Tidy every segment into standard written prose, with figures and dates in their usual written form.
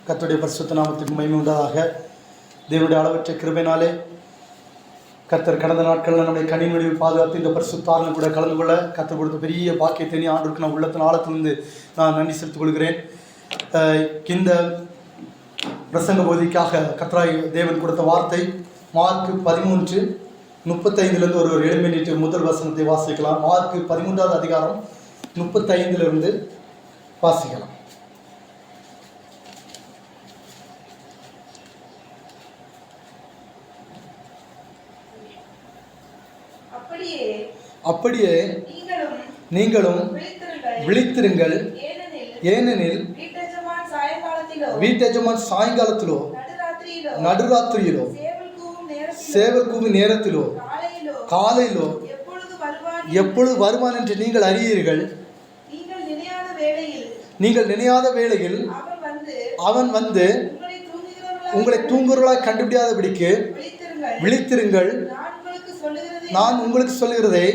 கர்த்தருடைய பரிசுத்த நாமத்துக்கு மகிமை உண்டாதாக. தேவனுடைய அளவற்ற கிருபையினாலே கர்த்தர் கடந்த நாட்களில் நம்முடைய கனிமொழியை பாதுகாத்து இந்த பரிசுத்தாரனை கூட கலந்து கொள்ள கர்த்தர் கொடுத்த பெரிய பாக்கியத்தை ஆண்டுக்கு நான் உள்ளத்தின் ஆழத்திலிருந்து நான் நன்றி செலுத்திக் கொள்கிறேன். இந்த பிரசங்க பகுதிக்காக கர்த்தராய் தேவன் கொடுத்த வார்த்தை மார்க் 13:35 ஒரு 7 மினிட் முதல் வசனத்தை வாசிக்கலாம். மார்க் 13வது அதிகாரம் 35 வாசிக்கலாம். அப்படியே நீங்களும் விழித்திருங்கள், ஏனெனில் வீட்டெஜமான் சாயங்காலத்திலோ நடுராத்திரியிலோ சேவல் கூவும் நேரத்திலோ காலையிலோ எப்பொழுது வருவான் என்று நீங்கள் அறியீர்கள். நீங்கள் நினையாத வேளையில் அவன் வந்து உங்களை தூங்குகிறவர்களாய் கண்டுபிடியாதபடிக்கு விழித்திருங்கள். நான் உங்களுக்கு சொல்லுகிறதை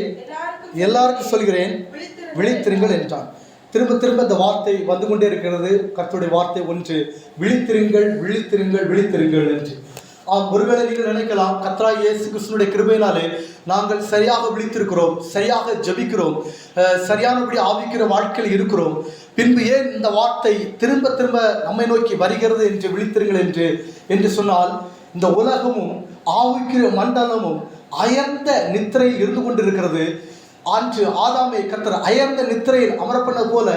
எல்லாருக்கும் சொல்கிறேன், விழித்திருங்கள் என்றான். திரும்ப திரும்ப இந்த வார்த்தை வந்து கொண்டே இருக்கிறது. கர்த்தருடைய வார்த்தை ஒன்று, விழித்திருங்கள், விழித்திருங்கள், விழித்திருங்கள் என்று. ஒருவேளை நீங்கள் நினைக்கலாம், கர்த்தராகிய இயேசு கிறிஸ்துவினுடைய கிருபையினாலே நாங்கள் சரியாக விழித்திருக்கிறோம், சரியாக ஜெபிக்கிறோம், சரியானபடி ஆவிக்கிற வாழ்க்கையில் இருக்கிறோம், பின்பு ஏன் இந்த வார்த்தை திரும்ப திரும்ப நம்மை நோக்கி வருகிறது என்று விழித்திருங்கள் என்று சொன்னால், இந்த உலகமும் ஆவிக்கிற மண்டலமும் அயர்ந்த நித்திரையில் இருந்து கொண்டிருக்கிறது. அன்று ஆதாமை கர்த்தர் அயர்ந்த நித்திரையில் அமரப்பண்ண போல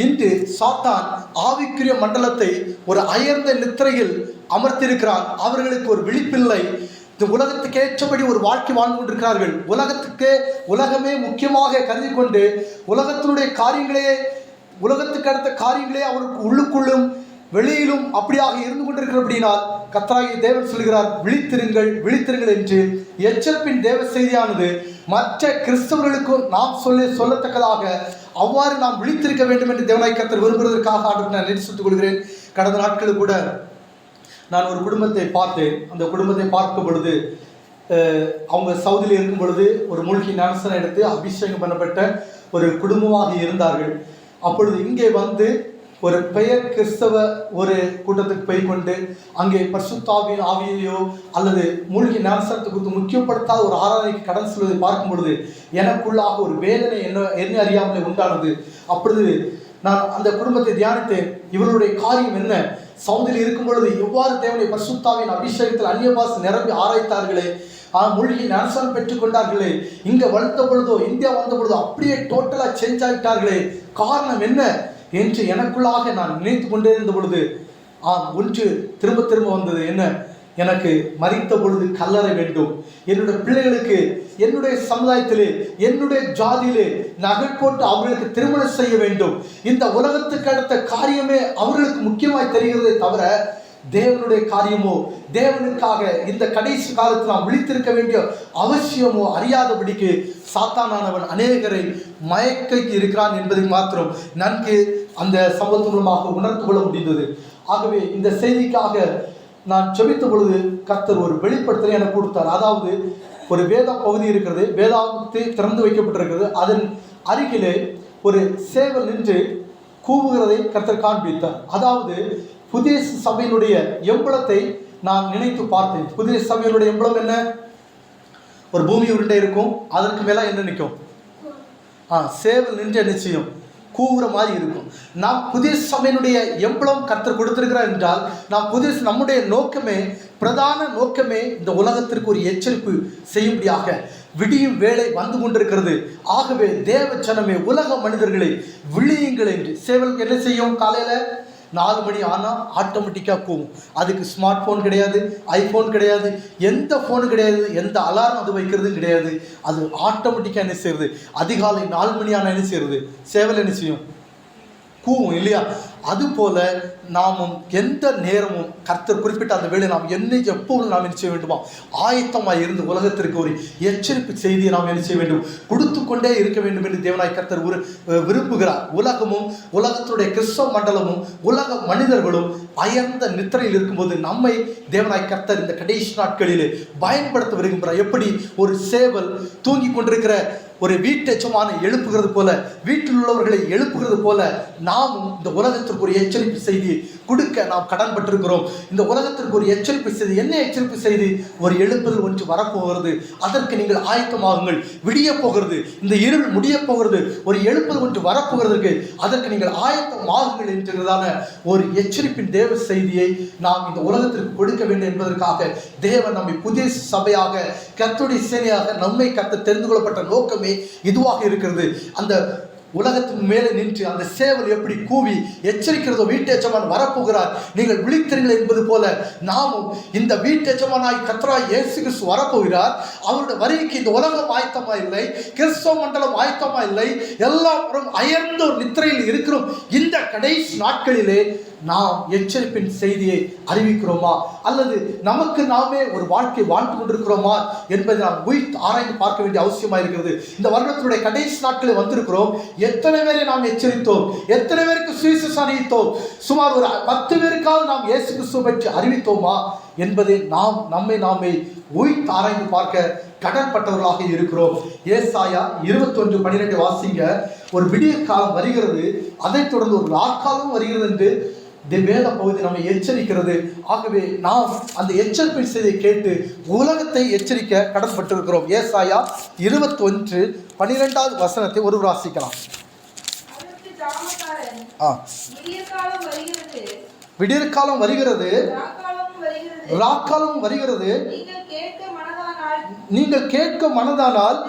இன்று சாத்தான் ஆவிக்குரிய மண்டலத்தை ஒரு அயர்ந்த நித்திரையில் அமர்த்திருக்கிறான். அவர்களுக்கு ஒரு விழிப்பில்லை. இந்த உலகத்துக்கு ஏற்றபடி ஒரு வாழ்க்கை வாழ்ந்து கொண்டிருக்கிறார்கள். உலகமே முக்கியமாக கருதி கொண்டு உலகத்தினுடைய காரியங்களே, உலகத்துக்கு அடுத்த காரியங்களே அவருக்கு உள்ளுக்குள்ளும் வெளியிலும் அப்படியாக இருந்து கொண்டிருக்கிறபடினால் கர்த்தராகிய தேவன் சொல்கிறார், விழித்திருங்கள், விழித்திருங்கள் என்று. எச்சரிப்பின் தேவ செய்தியானது மற்ற கிறிஸ்தவர்களுக்கும் நாம் சொல்லத்தக்கதாக அவ்வாறு நாம் விழித்திருக்க வேண்டும் என்று தேவனாய் கர்த்தர் விரும்புவதற்காக நான் நெரிசித்துக் கொள்கிறேன். கடந்த நாட்களில் கூட நான் ஒரு குடும்பத்தை பார்த்தேன். அந்த குடும்பத்தை பார்க்கும் பொழுது அவங்க சவுதியில் இருக்கும் பொழுது ஒரு மூழ்கி ஞானஸ்நானம் எடுத்து அபிஷேகம் பண்ணப்பட்ட ஒரு குடும்பமாக இருந்தார்கள். அப்பொழுது இங்கே வந்து ஒரு பெயர் கிறிஸ்தவ ஒரு கூட்டத்துக்கு போய் கொண்டு அங்கே பரிசுத்தாவின் ஆவியையோ அல்லது மூழ்கி ஞானஸ்நானத்தை குறித்து முக்கியப்படுத்தாத ஒரு ஆராதனைக்கு கடன் செல்வதை பார்க்கும் பொழுது எனக்குள்ளாக ஒரு வேதனை என்ன அறியாமலே உண்டானது. அப்பொழுது நான் அந்த குடும்பத்தை தியானித்தேன். இவருடைய காரியம் என்ன? சவுதியில் இருக்கும் பொழுது எவ்வாறு தேவனை பரிசுத்தாவின் அபிஷேகத்தில் அந்நிய பாஷை நிரம்பி ஆராய்த்தார்களே, மூழ்கி ஞானஸ்நானம் பெற்றுக் கொண்டார்களே, இங்கே வளர்ந்த பொழுதோ இந்தியா வந்த பொழுதோ அப்படியே டோட்டலாக சேஞ்ச் ஆகிட்டார்களே, காரணம் என்ன என்று எனக்குள்ளாக நான் நினைத்து கொண்டே இருந்த பொழுது ஒன்று திரும்ப திரும்ப வந்தது. என்ன? எனக்கு மரித்த பொழுது கல்லறை வேண்டும். என்னுடைய பிள்ளைகளுக்கு என்னுடைய சமுதாயத்திலே என்னுடைய ஜாதியிலே நகை போட்டு அவர்களுக்கு திருமணம் செய்ய வேண்டும். இந்த உலகத்துக்கு அடுத்த காரியமே அவர்களுக்கு முக்கியமாய் தெரிகிறதே தவிர தேவனுடைய காரியமோ, தேவனுக்காக இந்த கடைசி காலத்தில் நாம் விழித்திருக்க வேண்டிய அவசியமோ அறியாதபடிக்கு சாத்தானானவன் அநேகரை மயக்க இருக்கிறான் என்பதை மாத்திரம் நன்கு அந்த சம்பவத்தின் மூலமாக உணர்ந்து கொள்ள முடிந்தது. ஆகவே இந்த செய்திக்காக நான் ஜெபித்த பொழுது கர்த்தர் ஒரு வெளிப்படுத்தலை எனக்கு கொடுத்தார். அதாவது ஒரு வேத பகுதி இருக்கிறது, வேதாகத்தை திறந்து வைக்கப்பட்டிருக்கிறது. அதன் அருகிலே ஒரு சேவல் நின்று கூவுகிறதை கர்த்தர் காண்பித்தார். அதாவது புதிய சபையினுடைய எம்பளத்தை நான் நினைத்து பார்த்தேன். புதிய சபையினுடைய எம்பளம் என்ன? ஒரு பூமி உருண்டை இருக்கும், அதற்கு மேலே என்ன நிற்கும்? சேவல் நின்று என்ன செய்யும்? கூவுற மாதிரி இருக்கும். நாம் புதிய சபையினுடைய எம்பளம் கர்த்தர் கொடுத்திருக்கிறார் என்றால் நம்முடைய நோக்கமே, பிரதான நோக்கமே இந்த உலகத்திற்கு ஒரு எச்சரிப்பு செய்யும்படியாக விடியும் வேலை வந்து கொண்டிருக்கிறது. ஆகவே தேவ ஜனமே, உலக மனிதர்களை விழியுங்கள் என்று. சேவல் என்ன செய்யும்? காலையில் 4 மணி ஆனால் ஆட்டோமேட்டிக்காக போகும். அதுக்கு ஸ்மார்ட் ஃபோன் கிடையாது, ஐஃபோன் கிடையாது, எந்த ஃபோனு கிடையாது, எந்த அலாரம் அது வைக்கிறதும் கிடையாது. அது ஆட்டோமேட்டிக்காக என்ன செய்யுது? அதிகாலை 4 மணி ஆனால் என்ன செய்யுது? சேவல் என்ன செய்யும்? கூவும் இல்லையா? அதுபோல நாமும் எந்த நேரமும் கர்த்தர் குறிப்பிட்ட அந்த வேலை நாம் எப்போது நாம் என்ன செய்ய வேண்டுமா? ஆயத்தமாக இருந்து உலகத்திற்கு ஒரு எச்சரிப்பு செய்தியை நாம் என்ன செய்ய வேண்டும்? கொடுத்து கொண்டே இருக்க வேண்டும் என்று தேவனாய் கர்த்தர் விரும்புகிறார். உலகமும் உலகத்துடைய கிறிஸ்தவ மண்டலமும் உலக மனிதர்களும் அயர்ந்த நித்திரையில் இருக்கும்போது நம்மை தேவனாய் கர்த்தர் இந்த கடைசி நாட்களிலே பயன்படுத்த விரும்புகிறார். எப்படி ஒரு சேவல் தூங்கி கொண்டிருக்கிற ஒரு வீட்டெச்சமான எழுப்புகிறது போல, வீட்டில் உள்ளவர்களை எழுப்புகிறது போல நாமும் இந்த உலகத்திற்கு ஒரு எச்சரிப்பு செய்தியை கொடுக்க நாம் கடன் பட்டிருக்கிறோம். இந்த உலகத்திற்கு ஒரு எச்சரிப்பு செய்தி. என்ன எச்சரிப்பு செய்தி? ஒரு எழுப்புதல் ஒன்று வரப்போகிறது, அதற்கு நீங்கள் ஆயத்தமாகுங்கள். விடிய போகிறது, இந்த இருள் முடிய போகிறது, ஒரு எழுப்புதல் ஒன்று வரப்போகிறதுக்கு அதற்கு நீங்கள் ஆயத்தமாகுங்கள் என்கிறதான ஒரு எச்சரிப்பின் தேவ செய்தியை நாம் இந்த உலகத்திற்கு கொடுக்க வேண்டும் என்பதற்காக தேவன் நம்மை புதிய சபையாக, கர்த்தருடைய சேனையாக நம்மை கர்த்தர் தெரிந்து கொள்ளப்பட்ட நோக்கமே இதுவாக இருக்கிறது. அந்த உலகத்தின் மேலே நின்று அந்த சேவல் எப்படி கூவி எச்சரிக்கிறதோ, வீட்டெஜமான் வரப்போகிறார், நீங்கள் விழித்திருங்கள் என்பது போல நாமும் இந்த வீட்டெஜமானாய் கர்த்தராய் இயேசு கிறிஸ்து வரப்போகிறார். அவருடைய வருகைக்கு இந்த உலகம் ஆயத்தமா இல்லை, கிறிஸ்தவ மண்டலம் ஆயத்தமா இல்லை, எல்லாம் அயர்ந்த ஒரு நித்திரையில் இருக்கிறோம். இந்த கடைசி நாட்களிலே நாம் எச்சரிப்பின் செய்தியை அறிவிக்கிறோமா, அல்லது நமக்கு நாமே ஒரு வாழ்க்கை வாழ்ந்து கொண்டிருக்கிறோமா என்பதை நாம் ஆராய்ந்து பார்க்க வேண்டிய அவசியமாக இருக்கிறது. இந்த வருடத்தினுடைய கடைசி நாட்களில் வந்திருக்கிறோம். எத்தனை பேரை நாம் எச்சரித்தோம்? எத்தனை பேருக்கு சுவிசேஷம் அறிவித்தோம்? சுமார் ஒரு 10 பேருக்காவது நாம் இயேசு கிறிஸ்துவை பற்றி அறிவித்தோமா என்பதை நாம் நம்மை ஆராய்ந்து பார்க்க கடன்பட்டவர்களாக இருக்கிறோம். ஏசாயா 21:12 வாசிங்க. ஒரு விடிய காலம் வருகிறது, அதைத் தொடர்ந்து ஒரு ராக்காலம் வருகிறது என்று வேத பகுதி நம்மை எச்சரிக்கிறது. ஆகவே நாம் அந்த எச்சரிப்பின் செய்தியை கேட்டு உலகத்தை எச்சரிக்க கடன்பட்டிருக்கிறோம். ஏசாயா 21:12 வசனத்தை ஒரு வாசிக்கலாம். விடியற்காலம் வருகிறது, ராக்காலம் வருகிறது, நீங்கள் கேட்க மனதானால்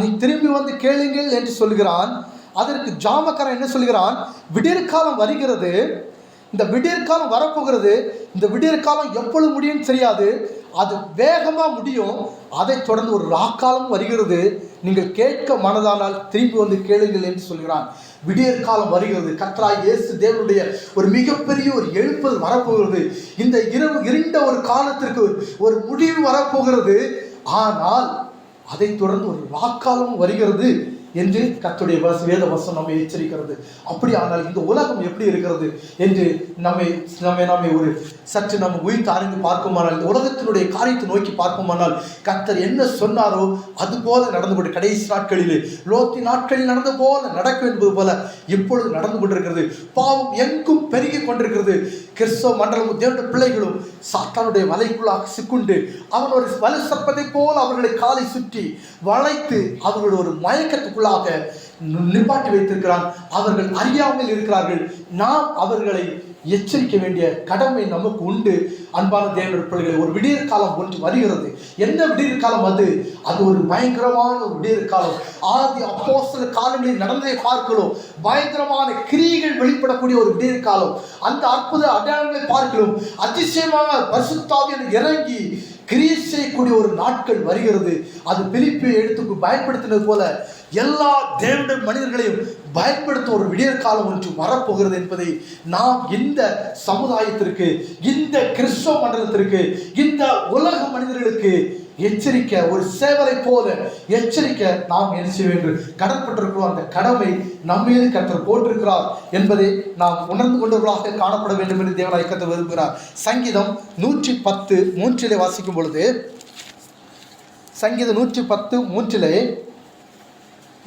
நீ திரும்பி வந்து கேளுங்கள் என்று சொல்கிறான். அதற்கு ஜாமக்காரன் என்ன சொல்கிறான்? விடியற்காலம் வருகிறது, இந்த விடியற்காலம் வரப்போகிறது. இந்த விடியற்காலம் எப்பொழுது முடியும்னு தெரியாது, அது வேகமாக முடியும். அதை தொடர்ந்து ஒரு ராக்காலம் வருகிறது, நீங்கள் கேட்க மனதானால் திரும்பி வந்து கேளுங்கள் என்று சொல்கிறான். விடியற்காலம் வருகிறது. கர்த்தராகிய இயேசு தேவனுடைய ஒரு மிகப்பெரிய ஒரு எழுப்புதல் வரப்போகிறது. இந்த இருண்ட ஒரு காலத்திற்கு ஒரு முடிவு வரப்போகிறது. ஆனால் அதை தொடர்ந்து ஒரு ராக்காலம் வருகிறது என்று கர்த்தருடைய வேத வசனம் நம்மை எச்சரிக்கிறது. அப்படி ஆனால் இந்த உலகம் எப்படி இருக்கிறது என்று நம்மை ஒரு சற்று நம்ம உயிர்த்து அறிந்து பார்க்குமானால், இந்த உலகத்தினுடைய காரியத்தை நோக்கி பார்க்குமானால், கர்த்தர் என்ன சொன்னாரோ அது போல நடந்து கொண்டு கடைசி நாட்களிலே லோத்தி நாட்களில் நடந்த போல நடக்கும் என்பது போல இப்பொழுது நடந்து கொண்டிருக்கிறது. பாவம் எங்கும் பெருகி கொண்டிருக்கிறது. கிறிஸ்தவ மண்டலமும் தேவனுடைய பிள்ளைகளும் சாத்தானுடைய வலைக்குள்ளாக சிக்குண்டு அவன் ஒரு வலு சர்ப்பத்தை போல அவர்களை காலை சுற்றி வளைத்து அவர்கள் ஒரு மயக்கத்துக்குள்ளாக நிப்பாட்டி வைத்திருக்கிறான். அவர்கள் அறியாமல் இருக்கிறார்கள். நாம் அவர்களை எச்சரிக்க வேண்டிய கடமை நமக்கு உண்டு. அன்பான தேவனுடைய பிள்ளைகளை, ஒரு விடியற் காலம் ஒன்று வருகிறது. என்ன விடியற் காலம் அது? அது ஒரு பயங்கரமான ஒரு விடியற் காலம். ஆதி அப்போஸ்தலர் காலங்களில் நடந்ததை பார்க்கிறோம். பயங்கரமான கிரியைகள் வெளிப்படக்கூடிய ஒரு விடியற் காலம். அந்த அற்புத அடையாளங்களை பார்க்கிறோம். அதிசயமாக பரிசுத்த ஆவியானவர் இறங்கி கிரியை செய்யக்கூடிய ஒரு நாட்கள் வருகிறது. அது பிலிப்பை எடுத்து பயன்படுத்தினது போல எல்லா தேவனுடைய மனிதர்களையும் பயன்படுத்த ஒரு விடியற் காலம் ஒன்று வரப்போகிறது என்பதை நாம் இந்த சமுதாயத்திற்கு, இந்த கிறிஸ்தவ மண்டலத்திற்கு, இந்த உலக மனிதர்களுக்கு எச்சரிக்க, ஒரு சேவலை போல எச்சரிக்க நாம் என்ன செய்ய வேண்டும்? கடன்பட்டிருக்கிறோம். அந்த கடமை நம்மீது கர்த்தர் போட்டிருக்கிறார் என்பதை நாம் உணர்ந்து கொண்டவர்களாக காணப்பட வேண்டும் என்று தேவனாய் கர்த்தர் விரும்புகிறார். சங்கீதம் 110:3 வாசிக்கும் பொழுது, சங்கீதம் 110:3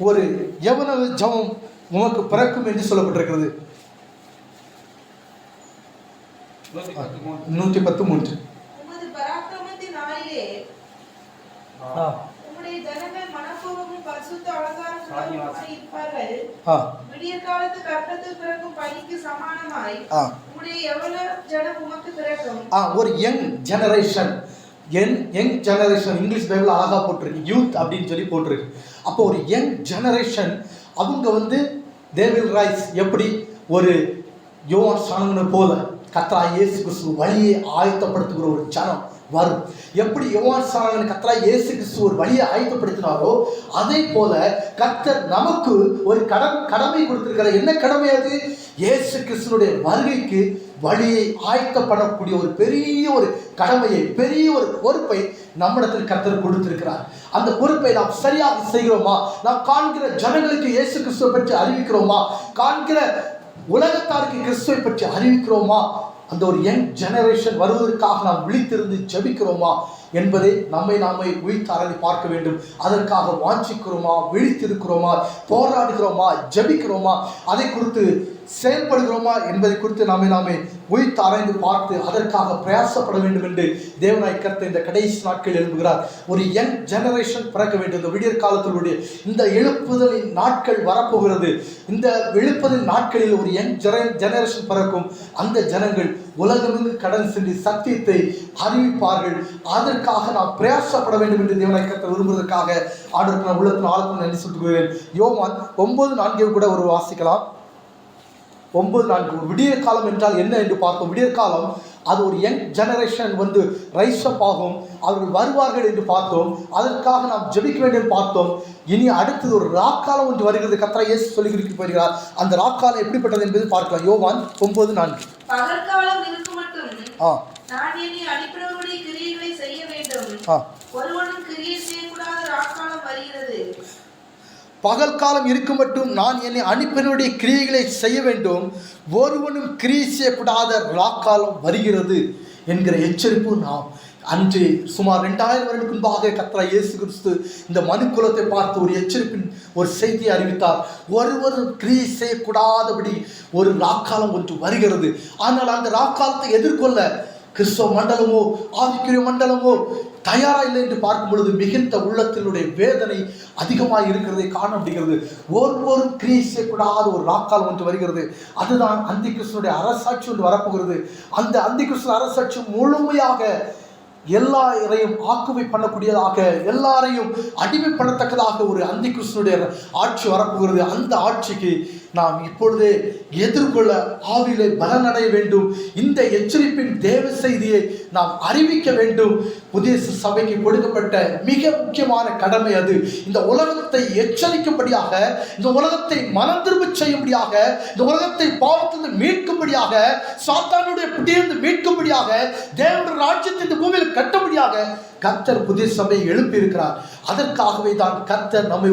ஒரு யவன ஜெபம் உமக்கு பிறக்கும் என்று சொல்லப்பட்டிருக்கிறது. 110:3 ஒரு யங் ஜெனரேஷன், இங்கிலீஷ் பைபிள் அழகா போட்டிருக்கு, யூத் அப்படின்னு சொல்லி போட்டிருக்கு. அப்போ ஒரு யங் ஜெனரேஷன் அவங்க they will rise. எப்படி ஒரு யோவான் ஸ்நானகனை போல கர்த்தராகிய இயேசு கிறிஸ்து வழியை ஆயத்தப்படுத்துகிற ஒரு ஜனம் வரும். எப்படி யோவான் ஸ்நானகன் கர்த்தராகிய இயேசு கிறிஸ்து ஒரு வழியை ஆயத்தப்படுத்தினாரோ அதே போல கர்த்தர் நமக்கு ஒரு கடமை கொடுத்திருக்கிற. என்ன கடமை அது? இயேசு கிறிஸ்துனுடைய வருகைக்கு வழியை ஆயத்தப்படக்கூடிய ஒரு பெரிய ஒரு கடமையை, பெரிய ஒரு பொறுப்பை நம்மிடத்தில் கர்த்தர் கொடுத்திருக்கிறார். அந்த பொறுப்பை நாம் சரியாக செய்கிறோமா? நாம் காண்கிற ஜனங்களுக்கு இயேசு கிறிஸ்துவை பற்றி அறிவிக்கிறோமா? காண்கிற உலகத்தாருக்கு கிறிஸ்துவை பற்றி அறிவிக்கிறோமா? அந்த ஒரு யங் ஜெனரேஷன் வருவதற்காக நாம் விழித்திருந்து ஜெபிக்கிறோமா என்பதை நாமே உயிர்த்தாரதி பார்க்க வேண்டும். அதற்காக வாஞ்சிக்கிறோமா? விழித்திருக்கிறோமா? போராடுகிறோமா? ஜெபிக்கிறோமா? அதை குறித்து செயல்படுகிறோமா என்பதை குறித்து நாமே உயிர்த்து ஆராய்ந்து பார்த்து அதற்காக பிரயாசப்பட வேண்டும் என்று தேவனாய் கர்த்தர் இந்த கடைசி நாட்கள் எழுப்புகிறார். ஒரு யங் ஜெனரேஷன் பிறக்க வேண்டும். இந்த விடியற் காலத்தினுடைய இந்த எழுப்புதலின் நாட்கள் வரப்போகிறது. இந்த எழுப்புதலின் நாட்களில் ஒரு யங் ஜெனரேஷன் பிறக்கும். அந்த ஜனங்கள் உலகமெங்கு கடன் சென்று சத்தியத்தை அறிவிப்பார்கள். அதற்காக நாம் பிரயாசப்பட வேண்டும் என்று தேவனாய் கர்த்தர் விரும்புவதற்காக ஆண்டவருக்கு நான் உள்ளத்தின் ஆழத்தில் நன்றி சொல்லுகிறேன். யோவான் 9:4 கூட ஒரு வாசிக்கலாம். 9:4 விடியற் காலம் என்றால் என்ன என்று பார்த்தோம். விடியற் காலம் அது ஒரு யங் ஜெனரேஷன் வந்து ரைஸ் அப் ஆகும், அவர்கள் வருவார்கள் என்று பார்த்தோம். அதற்காக நாம் ஜெபிக்க வேண்டும் பார்த்தோம். இனி அடுத்தது ஒரு ராக்காலம் ஒன்று வருகிறது. கர்த்தர் இயேசு சொல்லி கொடுத்து வருகிறார். அந்த ராக்காலம் எப்படிப்பட்டது என்பதை பார்க்கலாம். யோவான் 9:4 பகற்காலம் இருக்கும் மட்டும் நான் என்னை அனுப்பினவருடைய கிரியைகளை செய்ய வேண்டும், ஒருவனும் கிரியை செய்யக்கூடாத ராக்காலம் வருகிறது. பகல் காலம் இருக்கும் மட்டும் நான் என்னை அனுப்பினுடைய கிரியைகளை செய்ய வேண்டும், ஒருவனும் கிரியை செய்யக்கூடாத ராக்காலம் வருகிறது என்கிற எச்சரிப்பு நாம் அன்று சுமார் 2000 வருடங்களுக்கு முன்பாக கர்த்தர் இயேசு கிறிஸ்து இந்த மனுக்குலத்தை பார்த்து ஒரு எச்சரிப்பின் ஒரு செய்தியை அறிவித்தார். ஒருவரும் கிரியை செய்யக்கூடாதபடி ஒரு ராக்காலம் ஒன்று வருகிறது. ஆனால் அந்த ராக்காலத்தை எதிர்கொள்ள கிறிஸ்தவ மண்டலமோ ஆவிக்குரிய மண்டலமோ தயாரா இல்லை என்று பார்க்கும் பொழுது மிகுந்த உள்ளத்தினுடைய வேதனை அதிகமாக இருக்கிறதை காண முடிகிறது. ஒவ்வொரு கிரியை செய்யக்கூடாத ஒரு ராக்காலம் ஒன்று வருகிறது. அதுதான் அந்தி கிறிஸ்துனுடைய அரசாட்சி ஒன்று வரப்போகிறது. அந்த அந்தி கிறிஸ்து அரசாட்சி முழுமையாக எல்லாரையும் ஆக்குமை பண்ணக்கூடியதாக, எல்லாரையும் அடிமைப்படத்தக்கதாக ஒரு அந்தி கிறிஸ்துனுடைய ஆட்சி வரப்போகிறது. அந்த ஆட்சிக்கு நாம் இப்பொழுதே எதிர்கொள்ள ஆவிலே பலனடைய வேண்டும். இந்த எச்சரிப்பின் தேவ செய்தியை நாம் அறிவிக்க வேண்டும். புதிய சபைக்கு கொடுக்கப்பட்ட மிக முக்கியமான கடமை அது. இந்த உலகத்தை எச்சரிக்கும்படியாக, இந்த உலகத்தை மனம் திரும்ப செய்யும்படியாக, இந்த உலகத்தை பாவத்திலிருந்து மீட்கும்படியாக, சாத்தானுடைய பிடியிலிருந்து மீட்கும்படியாக, தேவனுடைய ராஜ்யத்தை இந்த பூமியில் கட்டும்படியாக கர்த்தர் புதிய சபையை எழுப்பி இருக்கிறார். அதற்காகவே தான் கர்த்தர் நம்மை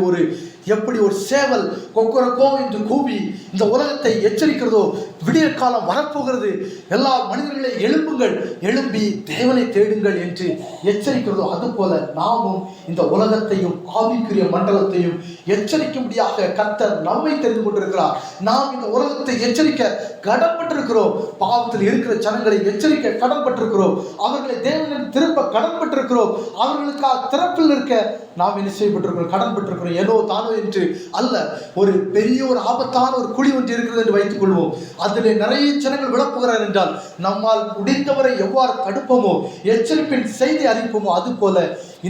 எப்படி ஒரு சேவல் கொக்கரக்கோ என்று கூவி இந்த உலகத்தை எச்சரிக்கிறதோ, விடியற் காலம் வரப்போகிறது, எல்லா மனிதர்களை எழுப்புங்கள், எழும்பி தேவனை தேடுங்கள் என்று எச்சரிக்கிறதோ, அதுபோல நாமும் இந்த உலகத்தையும் ஆவிக்குரிய மண்டலத்தையும் எச்சரிக்கும்படியாக கர்த்தர் நம்மை தெரிந்து கொண்டிருக்கிறார். நாம் இந்த உலகத்தை எச்சரிக்க கடன்பட்டிருக்கிறோம். பாவத்தில் இருக்கிற ஜனங்களை எச்சரிக்க கடன்பட்டிருக்கிறோம். அவர்களை தேவனிடம் திருப்ப கடன்பட்டிருக்கிறோம். அவர்களுக்காக திறப்பில் இருக்க நாம் என்ன செய்யப்பட்டிருக்கிறோம்? கடன்பட்டிருக்கிறோம். ஏனோ தானோ என்று அல்ல. ஒரு பெரிய ஒரு ஆபத்தான ஒரு குழி ஒன்று இருக்கிறது என்று வைத்துக் கொள்வோம். அதில் நிறைய ஜனங்கள் விளப்புகிறார் என்றால் நம்மால் முடிந்தவரை எவ்வாறு தடுப்போமோ, எச்சரிப்பின் செய்தி அறிவிப்போமோ, அதுபோல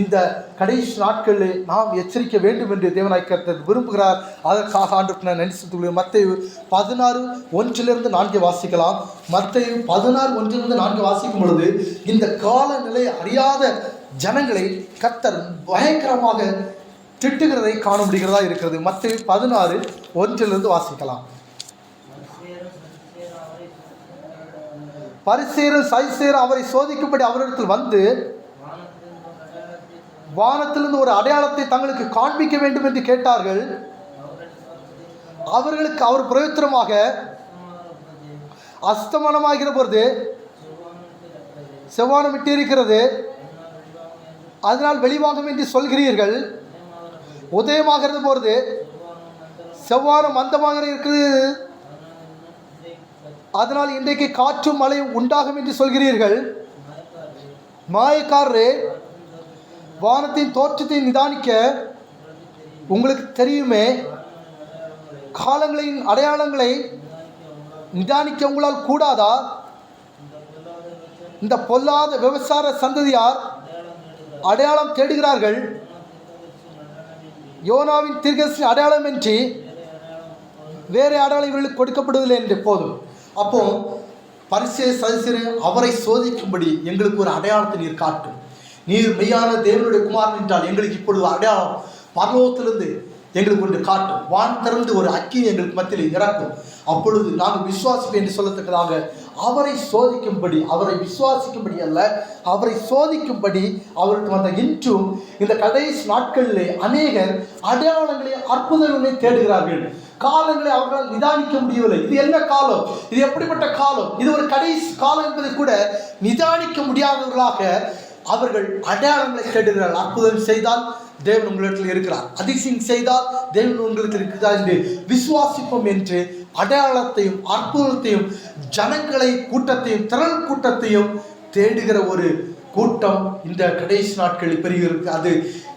இந்த கடைசி நாட்களில் நாம் எச்சரிக்க வேண்டும் என்று தேவனாய் கர்த்தர் விரும்புகிறார். அதற்காக ஆண்டுக்கு நான் நன்றி செலுத்துகிறேன். மத்தேயு 16:1-4 வாசிக்கலாம். மத்தேயு 16:1-4 வாசிக்கும் பொழுது இந்த காலநிலை அறியாத ஜனங்களை கர்த்தர் பயங்கரமாக திட்டுகிறதை காண முடிகிறதா இருக்கிறது. மத்தேயு 16:1 வாசிக்கலாம். பரிசேயரும் சதுசேயரும் அவரை சோதிக்கும்படி அவரிடத்தில் வந்து வானத்திலிருந்து ஒரு அடையாளத்தை தங்களுக்கு காண்பிக்க வேண்டும் என்று கேட்டார்கள். அவர்களுக்கு அவர் பிரயோஜனமாக அஸ்தமனமாகிற பொழுது செவ்வானம் விட்டிருக்கிறது, அதனால் வெளிவாகும் என்று சொல்கிறீர்கள். உதயமாகிறது பொழுது செவ்வானம் மந்தமாக இருக்கிறது, அதனால் இன்றைக்கு காற்றும் மழையும் உண்டாகும் என்று சொல்கிறீர்கள். மாயக்காரரே, வானத்தின் தோற்றத்தை நிதானிக்க உங்களுக்கு தெரியுமே, காலங்களின் அடையாளங்களை நிதானிக்க உங்களால் கூடாதா? இந்த பொல்லாத விபசார சந்ததியார் அடையாளம் தேடுகிறார்கள். யோனாவின் தீர்க்கதரிசி அடையாளம் என்று வேறு அடையாளம் இவர்களுக்கு கொடுக்கப்படுவதில்லை என்று போதும். அப்போ பரிசேயர் சதுசேயர் அவரை சோதிக்கும்படி எங்களுக்கு ஒரு அடையாளத்தை நீர் காட்டும், நீர் மெய்யான தேவனுடைய குமாரன் என்றால் எங்களுக்கு இப்பொழுது அடையாளம் பரலோகத்திலிருந்து எங்களுக்கு ஒன்று காட்டும். வான் திறந்து ஒரு அக்கினி எங்களுக்கு மத்தியில் இறக்கும். அப்பொழுது நாங்கள் விசுவாசிப்போம் என்று சொல்லத்தக்கதாக அவரை சோதிக்கும்படி, அவரை விசுவாசிக்கும்படி அல்ல, அவரை சோதிக்கும்படி அவருக்கு வந்த இன்றும் இந்த கடைசி நாட்களிலே அநேகர் அடையாளங்களை அற்புதங்களை தேடுகிறார்கள். காலங்களை அவர்களால் நிதானிக்க முடியவில்லை. இது என்ன காலம்? இது எப்படிப்பட்ட காலம்? இது ஒரு கடைசி காலம் என்பதை கூட நிதானிக்க முடியாதவர்களாக அவர்கள் அடையாளங்களை தேடுகிறார்கள். அற்புதம் செய்தால் தேவன் உங்களிடத்தில் இருக்கிறார், அதிசயம் செய்தால் தேவன் உங்களுக்கு இருக்கிறார் என்று விசுவாசிப்போம் என்று அடையாளத்தையும் அற்புதத்தையும் ஜனங்களை கூட்டத்தையும் திரள் கூட்டத்தையும் தேடுகிற ஒரு கூட்டம் இந்த கடைசி நாட்களில் பெருகிறது. அது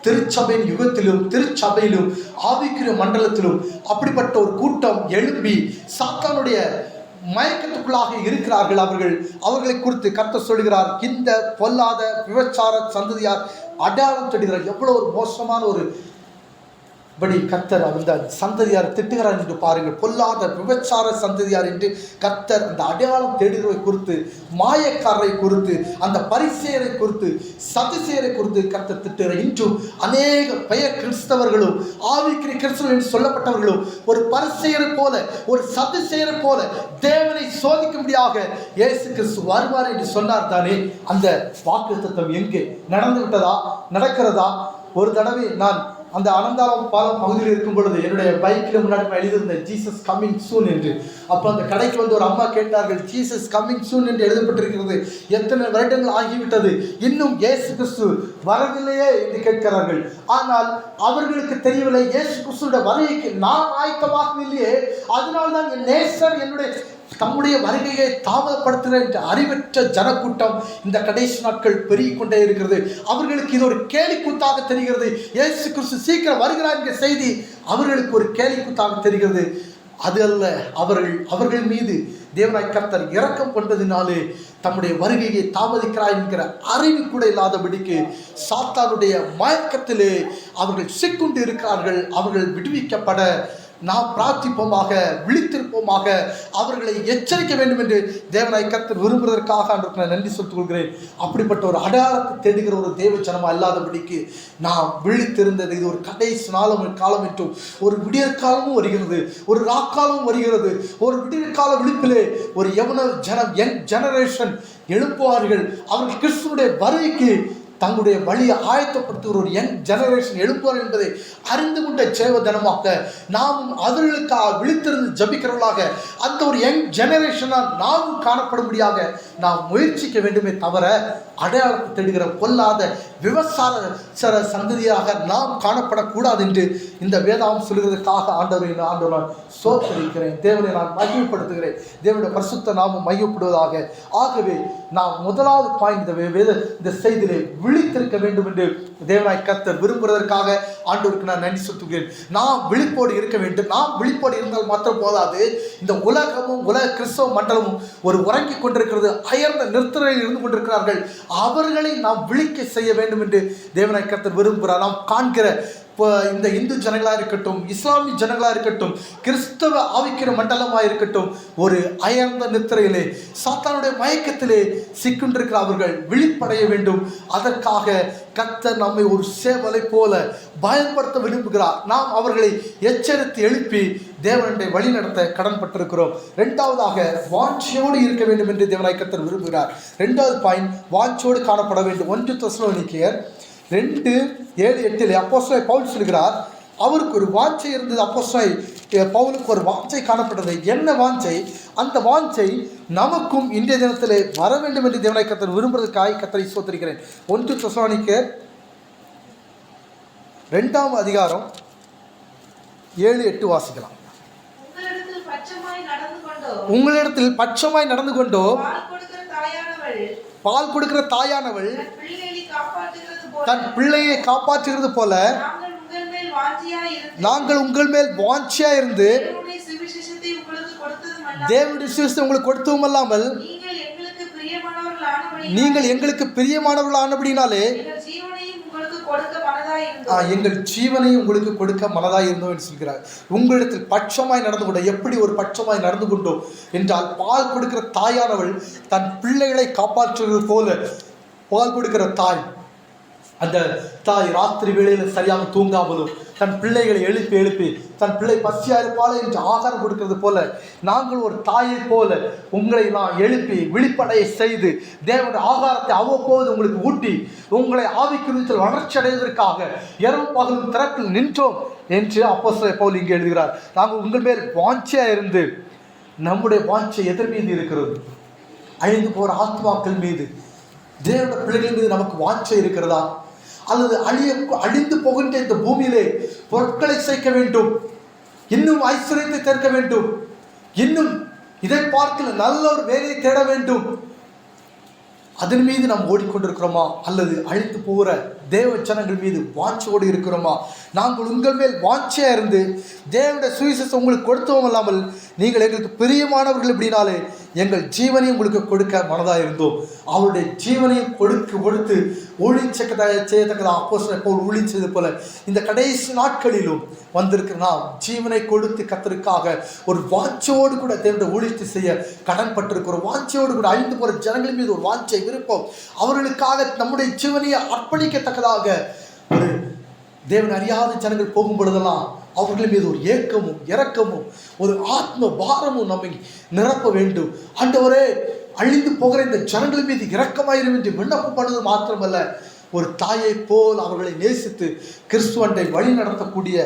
திருச்சபையின் யுகத்திலும் திருச்சபையிலும் ஆவிக்குரிய மண்டலத்திலும் அப்படிப்பட்ட ஒரு கூட்டம் எழும்பி சாத்தானுடைய மயக்கத்துக்குள்ளாக இருக்கிறார்கள். அவர்களை குறித்து கர்த்தர் சொல்கிறார், இந்த பொல்லாத விபச்சார சந்ததியார் அடையாளம் தேடுகிறார். எவ்வளவு ஒரு மோசமான ஒரு படி கர்த்தர் அந்த சந்ததியார் திட்டுகிறார் என்று பாருங்கள். பொல்லாத விபச்சார சந்ததியார் என்று கர்த்தர் அந்த அடையாளம் தேடுகிறவை குறித்து, மாயக்காரரை குறித்து, அந்த பரிசேயரை குறித்து, சதுசேயரை குறித்து கர்த்தர் திட்டுகிறார். இன்றும் அநேக பெயர் கிறிஸ்தவர்களும் ஆவிக்குரிய கிறிஸ்தவர்கள் என்று சொல்லப்பட்டவர்களும் ஒரு பரிசேயரை போல, ஒரு சதுசேயரை போல தேவனை சோதிக்கும்படியாக இயேசு கிறிஸ்து வருவார் என்று சொன்னார் தானே. அந்த வாக்குத்தத்தம் எங்கே நடந்து விட்டதா, நடக்கிறதா? ஒரு தடவை நான் அந்த அனந்தாலம் பாலம் பகுதியில் இருக்கும் பொழுது என்னுடைய பைக்கில் முன்னாடி எழுதியிருந்தேன் ஜீசஸ் கம்மிங் சூன் என்று. அப்போ அந்த கடைக்கு வந்து ஒரு அம்மா கேட்டார்கள், ஜீசஸ் கம்மிங் சூன் என்று எழுதப்பட்டிருக்கிறது, எத்தனை வருடங்கள் ஆகிவிட்டது, இன்னும் இயேசு கிறிஸ்து வரவில்லையே என்று கேட்கிறார்கள். ஆனால் அவர்களுக்கு தெரியவில்லை, இயேசு கிறிஸ்துவோட வருகைக்கு நான் ஆயத்தமாகவில்லையே, அதனால்தான் என் நேசர் என்னுடைய தம்முடைய வருகையை தாமதப்படுத்துகிற என்ற அறிவற்ற ஜனக்கூட்டம் இந்த கடைசி நாட்கள் பெருகிக் கொண்டே இருக்கிறது. அவர்களுக்கு இது ஒரு கேலிக்கூத்தாக தெரிகிறது. இயேசு கிறிஸ்து சீக்கிரம் வருகிறார் என்ற செய்தி அவர்களுக்கு ஒரு கேலிக்கூத்தாக தெரிகிறது. அது அல்ல, அவர்கள் மீது தேவனாய் கர்த்தர் இரக்கம் கொண்டதினாலே தம்முடைய வருகையை தாமதிக்கிறார் என்கிற அறிவு கூட இல்லாதபடிக்கு சாத்தானுடைய மயக்கத்திலே அவர்கள் சிக்குண்டு இருக்கிறார்கள். அவர்கள் விடுவிக்கப்பட நாம் பிரார்த்திப்போமாக, விழித்திருப்போமாக, அவர்களை எச்சரிக்க வேண்டும் என்று தேவனாய் கர்த்தர் விரும்புவதற்காக நான் நன்றி சொல்லிக் கொள்கிறேன். அப்படிப்பட்ட ஒரு அடையாளத்தை தேடுகிற ஒரு தேவ ஜனமா இல்லாதபடிக்கு நாம் விழித்திருந்தது. இது ஒரு கடைசி காலம் என்றும் ஒரு விடியற்காலமும் வருகிறது, ஒரு ராக்காலமும் வருகிறது. ஒரு விடியற்கால விழிப்பிலே ஒரு யங் ஜெனரேஷன் எழுப்புவார்கள். அவர்கள் கிறிஸ்துவனுடைய வருகைக்கு தங்களுடைய வழியை ஆயத்தப்படுத்துகிற ஒரு யங் ஜெனரேஷன் எழுப்புவார் என்பதை அறிந்து கொண்ட சேவதனமாக நாமும் அவர்களுக்காக விழித்திருந்து ஜபிக்கிறவர்களாக அந்த ஒரு யங் ஜெனரேஷனால் நாமும் காணப்படும்படியாக நாம் முயற்சிக்க வேண்டுமே தவிர அடையாளத்தை தேடுகிற பொல்லாத விவசாய சந்ததியாக நாம் காணப்படக்கூடாது என்று இந்த வேதாம் சொல்கிறதுக்காக ஆண்டவரை நான் சோதரிக்கிறேன். தேவனை நான் மகிமைப்படுத்துகிறேன். தேவனுடைய பரிசுத்த நாமும் மையப்படுவதாக. ஆகவே நாம் முதலாவது பாயிண்ட் இந்த செய்தியிலே விழித்திருக்க வேண்டும் என்று தேவனாய் கர்த்தர் விரும்புவதற்காக ஆண்டவருக்கு நான் நன்றி செலுத்துகிறேன். நாம் விழிப்போடு இருக்க வேண்டும். நாம் விழிப்போடு இருந்தால் மாத்திரம் போதாது, இந்த உலகமும் உலக கிறிஸ்தவ மண்டலமும் ஒரு உறங்கிக் கொண்டிருக்கிறது, அயர்ந்த நிறுத்தலில் இருந்து கொண்டிருக்கிறார்கள். அவர்களை நாம் விழிக்க செய்ய வேண்டும் என்று தேவனாய் கர்த்தர் விரும்புகிறார். நாம் காண்கிற இந்த இந்து ஜனங்களாக இருக்கட்டும், இஸ்லாமிய ஜனங்களாக இருக்கட்டும், கிறிஸ்தவ ஆவிக்கிற மண்டலமாக இருக்கட்டும், ஒரு அயர்ந்த நித்திரையிலே சாத்தானுடைய மயக்கத்திலே சிக்கின்றிருக்கிற அவர்கள் விழிப்படைய வேண்டும். அதற்காக கர்த்தர் நம்மை ஒரு சேவலை போல பயன்படுத்த விரும்புகிறார். நாம் அவர்களை எச்சரித்து எழுப்பி தேவனுடைய வழி நடத்த கடன்பட்டிருக்கிறோம். இரண்டாவதாக வாஞ்சையோடு இருக்க வேண்டும் என்று தேவனாய் கர்த்தர் விரும்புகிறார். இரண்டாவது பாயிண்ட், வாஞ்சையோடு காணப்பட வேண்டும். 1 தெசலோனிக்கேயர் 2:7-8 அப்போஸ்தலன் பவுல் சொல்கிறார், அவருக்கு ஒரு வாஞ்சை இருந்தது. அப்போஸ்தலன் பவுலுக்கு ஒரு வாஞ்சை காணப்பட்டது. என்ன வாஞ்சை? அந்த வாஞ்சை நமக்கும் இன்றைய தினத்திலே வர வேண்டும் என்று தேவனாய் கர்த்தர் விரும்புவதற்காக கர்த்தரை ஸ்தோத்திரிக்கிறேன். 1 தெசலோனிக்கேயர் 2ஆம் அதிகாரம் 7-8 வாசிக்கலாம். உங்களிடத்தில் பட்சமாய் நடந்து கொண்டோ பால் கொடுக்கிற தாயானவள் தன் பிள்ளையை காப்பாற்றுகிறது போல நாங்கள் உங்கள் மேல் வாஞ்சியா இருந்து தேவனுடைய சுவிசேஷத்தை உங்களுக்கு கொடுத்ததும் அல்லாமல் நீங்கள் எங்களுக்கு பிரியமானவர்கள் ஆனபடினாலே எங்கள் ஜீவனையும் உங்களுக்கு கொடுக்க மனதாய் இருந்தோம் என்று சொல்கிறார். உங்களிடத்தில் பட்சமாய் நடந்து கொண்டோம். எப்படி ஒரு பட்சமாய் நடந்து கொண்டோம் என்றால், பால் கொடுக்கிற தாயானவள் தன் பிள்ளைகளை காப்பாற்றுவது போல பால் கொடுக்கிற தாய், அந்த தாய் ராத்திரி வேளையில் சரியாக தூங்காமலும் தன் பிள்ளைகளை எழுப்பி தன் பிள்ளை பசியாக இருப்பாளே என்று ஆகாரம் கொடுக்கிறது போல நாங்கள் ஒரு தாயை போல உங்களை நான் எழுப்பி விழிப்படைய செய்து தேவனுடைய ஆகாரத்தை அவ்வப்போது உங்களுக்கு ஊட்டி உங்களை ஆவிக்குரியத்தில் வளர்ச்சி அடைவதற்காக இரவும் பகலும் திறப்பில் நின்றோம் என்று அப்போஸ்தலன் பவுல் இங்கே எழுதுகிறார். நாங்கள் உங்கள் மேல் வாஞ்சையாக இருந்து, நம்முடைய வாஞ்சை எதன் மீது இருக்கிறது? அழிந்து போகிற ஆத்மாக்கள் மீது, தேவனுடைய பிள்ளைகள் மீது நமக்கு வாஞ்சை இருக்கிறதா? அல்லது அழிந்து போகின்ற இந்த பூமியிலே பொருட்களை சேர்க்க வேண்டும், இன்னும் ஐஸ்வர்யத்தை சேர்க்க வேண்டும், இன்னும் இதை பார்க்கல நல்ல ஒரு வேலையை தேட வேண்டும், அதன் மீது நாம் ஓடிக்கொண்டிருக்கிறோமா? அல்லது அழித்து போகிற தேவ ஜனங்கள் மீது வாஞ்சையோடு இருக்கிறோமா? நாங்கள் உங்கள் மேல் வாஞ்சையா இருந்து தேவனுடைய சுவிசேஷம் உங்களுக்கு கொடுத்தோம் இல்லாமல் நீங்கள் எங்களுக்கு பிரியமானவர்கள் எப்படினாலே எங்கள் ஜீவனையும் உங்களுக்கு கொடுக்க மனதாக இருந்தோம். அவருடைய ஜீவனையும் கொடுத்து செய்யத்தக்கதாக அப்போஸ்தலன் பவுல் ஊழியது போல இந்த கடைசி நாட்களிலும் வந்திருக்கிற நாம் ஜீவனை கொடுத்து கர்த்தருக்காக ஒரு வாஞ்சையோடு கூட தேவனுடைய ஊழியத்தை செய்ய கடன் பட்டிருக்கிறோம். வாஞ்சையோடு கூட அழிந்து போகிற ஜனங்களின் மீது ஒரு வாஞ்சை விருப்பம், அவர்களுக்காக நம்முடைய ஜீவனையை அர்ப்பணிக்கத்தக்கதாக ஒரு தேவன் அறியாத ஜனங்கள் போகும் பொழுதெல்லாம் அவர்கள் மீது ஒரு ஏக்கமும் இரக்கமும் ஒரு ஆத்ம பாரமும் நம்மை நிரப்ப வேண்டும். ஆண்டவரே, அழிந்து போகிற இந்த ஜனங்கள் மீது இரக்கமாயிரும் என்று விண்ணப்பம் பண்ணுவது மாத்திரமல்ல, ஒரு தாயை போல் அவர்களை நேசித்து கிறிஸ்துவண்டை வழி நடத்தக்கூடிய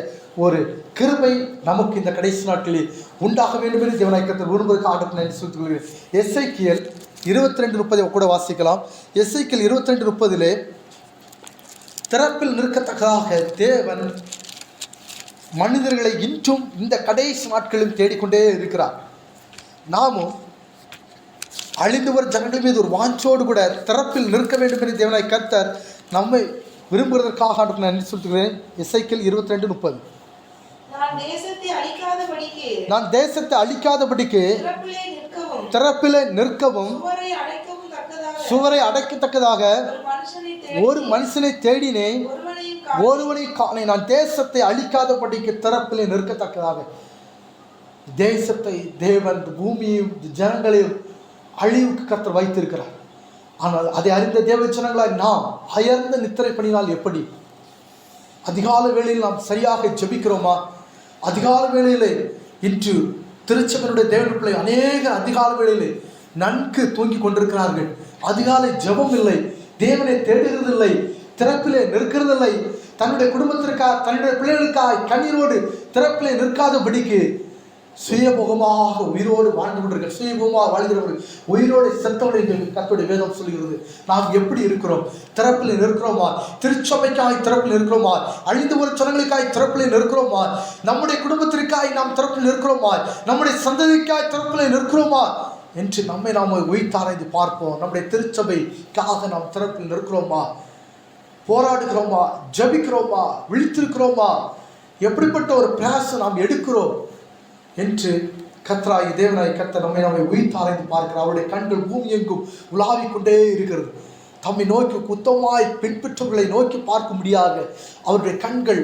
ஒரு கிருபை நமக்கு இந்த கடைசி நாட்களில் உண்டாக வேண்டும் என்று தேவனாய் கர்த்தர் விரும்புவதற்கு ஆண்டவருக்கு நன்றி செலுத்திக் கொள்கிறேன். எசேக்கியேல் 22:30 கூட வாசிக்கலாம். எசேக்கியேல் 22:30 திறப்பில் நிற்கத்தக்கதாக தேவன் மனிதர்களை இன்றும் இந்த கடைசி நாட்களிலும் தேடிக்கொண்டே இருக்கிறார். நாமும் அழிந்து வரும் ஜனங்கள் மீது ஒரு வாஞ்சோடு கூட திறப்பில் நிற்க வேண்டும் என்று தேவனாய் கர்த்தர் நம்மை விரும்புவதற்காக நான் நன்றி சொல்கிறேன். எசேக்கியேல் 22:30 நான் தேசத்தை அழிக்காதபடிக்கு திறப்பிலே நிற்கவும் சுவரை அடைக்கத்தக்கதாக ஒரு மனுஷனை தேடினேன், ஒருவனை காணேன். நான் தேசத்தை அழிக்காதபடிக்கு திறப்பிலே நிற்கத்தக்கதாக. தேசத்தை தேவன் பூமியையும் ஜனங்களையும் அழிவுக்கு கர்த்தர் வைத்திருக்கிறார். ஆனால் அதை அறிந்த தேவ ஜனங்களாய் நாம் அயர்ந்த நித்திரை பண்ணினால் எப்படி? அதிகால வேளையில் நாம் சரியாக ஜெபிக்கிறோமா? அதிகால வேளையிலே இன்று திருச்சபையினுடைய தேவனுடைய பிள்ளை அநேக அதிகால வேளையிலே நன்கு தூங்கி கொண்டிருக்கிறார்கள். அதிகாலை ஜெபம் இல்லை, தேவனை தேடுகிறதில்லை, திறப்பிலே நிற்கிறதில்லை. தன்னுடைய குடும்பத்திற்காக தன்னுடைய பிள்ளைகளுக்காக கண்ணீரோடு திறப்பிலே நிற்காதபடிக்கு சுயபோகமாக உயிரோடு வாழ்ந்து கொண்டிருக்கிற சுயபோகமாக வாழ்கிறவர்கள் உயிரோடு செத்தவர்கள் என்று கர்த்தருடைய வேதம் சொல்கிறது. நாம் எப்படி இருக்கிறோம்? திறப்பில் நிற்கிறோமா? திருச்சபைக்காய் திறப்பில் இருக்கிறோமா? அழிந்து வரும் ஜனங்களுக்காய் திறப்பில் நிற்கிறோமா? நம்முடைய குடும்பத்திற்காய் நாம் திறப்பில் நிற்கிறோமா? நம்முடைய சந்ததிக்காய் திறப்பில் நிற்கிறோமா என்று நம்மை நாம் உயிர்த்தாராய்ந்து பார்ப்போம். நம்முடைய திருச்சபைக்காக நாம் திறப்பில் நிற்கிறோமா? போராடுகிறோமா? ஜபிக்கிறோமா? விழித்திருக்கிறோமா? எப்படிப்பட்ட ஒரு பிரயாசம் நாம் எடுக்கிறோம் என்று கர்த்தராகிய தேவனாய் கர்த்தர் நம்மை உயிர்த்தாராய்ந்து பார்க்கிறார். அவருடைய கண்கள் பூமி எங்கும் உலாவிக் கொண்டே இருக்கிறது. தம்மை நோக்கி குத்தமாய் பின்பற்றவர்களை நோக்கி பார்க்க முடியாத அவருடைய கண்கள்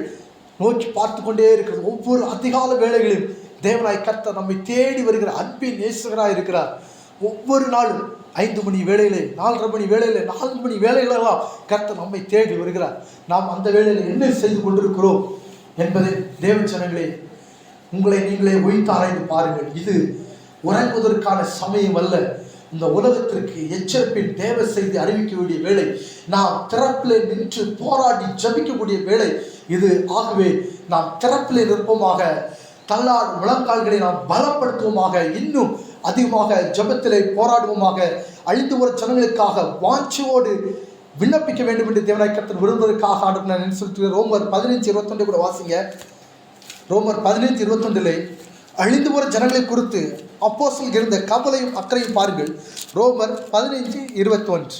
நோக்கி பார்த்து கொண்டே இருக்கிறது. ஒவ்வொரு அதிகால வேளைகளிலும் தேவனாய் கர்த்தர் நம்மை தேடி வருகிற அன்பின் நேசகராக இருக்கிறார். ஒவ்வொரு நாளும் 5 மணி வேளையிலே, 4:30 மணி வேளையிலே, 4 மணி வேளைகளெல்லாம் கர்த்தர் நம்மை தேடி வருகிறார். நாம் அந்த வேளையில் என்ன செய்து கொண்டிருக்கிறோம் என்பதை தேவ ஜனங்களே உங்களை நீங்களே உயிர்த்தாராய்ந்து பாருங்கள். இது உறங்குவதற்கான சமயம் அல்ல. இந்த உலகத்திற்கு எச்சரிப்பின் தேவ செய்தி அறிவிக்க வேண்டிய வேலை, நாம் திறப்பிலே நின்று போராடி ஜபிக்கக்கூடிய வேலை இது. ஆகவே நாம் திறப்பிலே நிற்போமாக, தள்ளாடு முழங்கால்களை நாம் பலப்படுத்துவோமாக, இன்னும் அதிகமாக ஜபத்திலே போராடுவோமாக, அழிந்து வரும் ஜனங்களுக்காக வாஞ்சையோடு விண்ணப்பிக்க வேண்டும் என்று தேவனாய் கர்த்தர் விரும்புவதற்காக ஆண்டு நான் சொல்கிறேன். ரோமர் 15:21 கூட வாசிங்க. ரோமர் 15:21 அழிந்து வரும் ஜனங்களை குறித்து அப்போஸ்தலர் இருந்த கவலையும் அக்கறையும் பாருங்கள். ரோமர் 15:21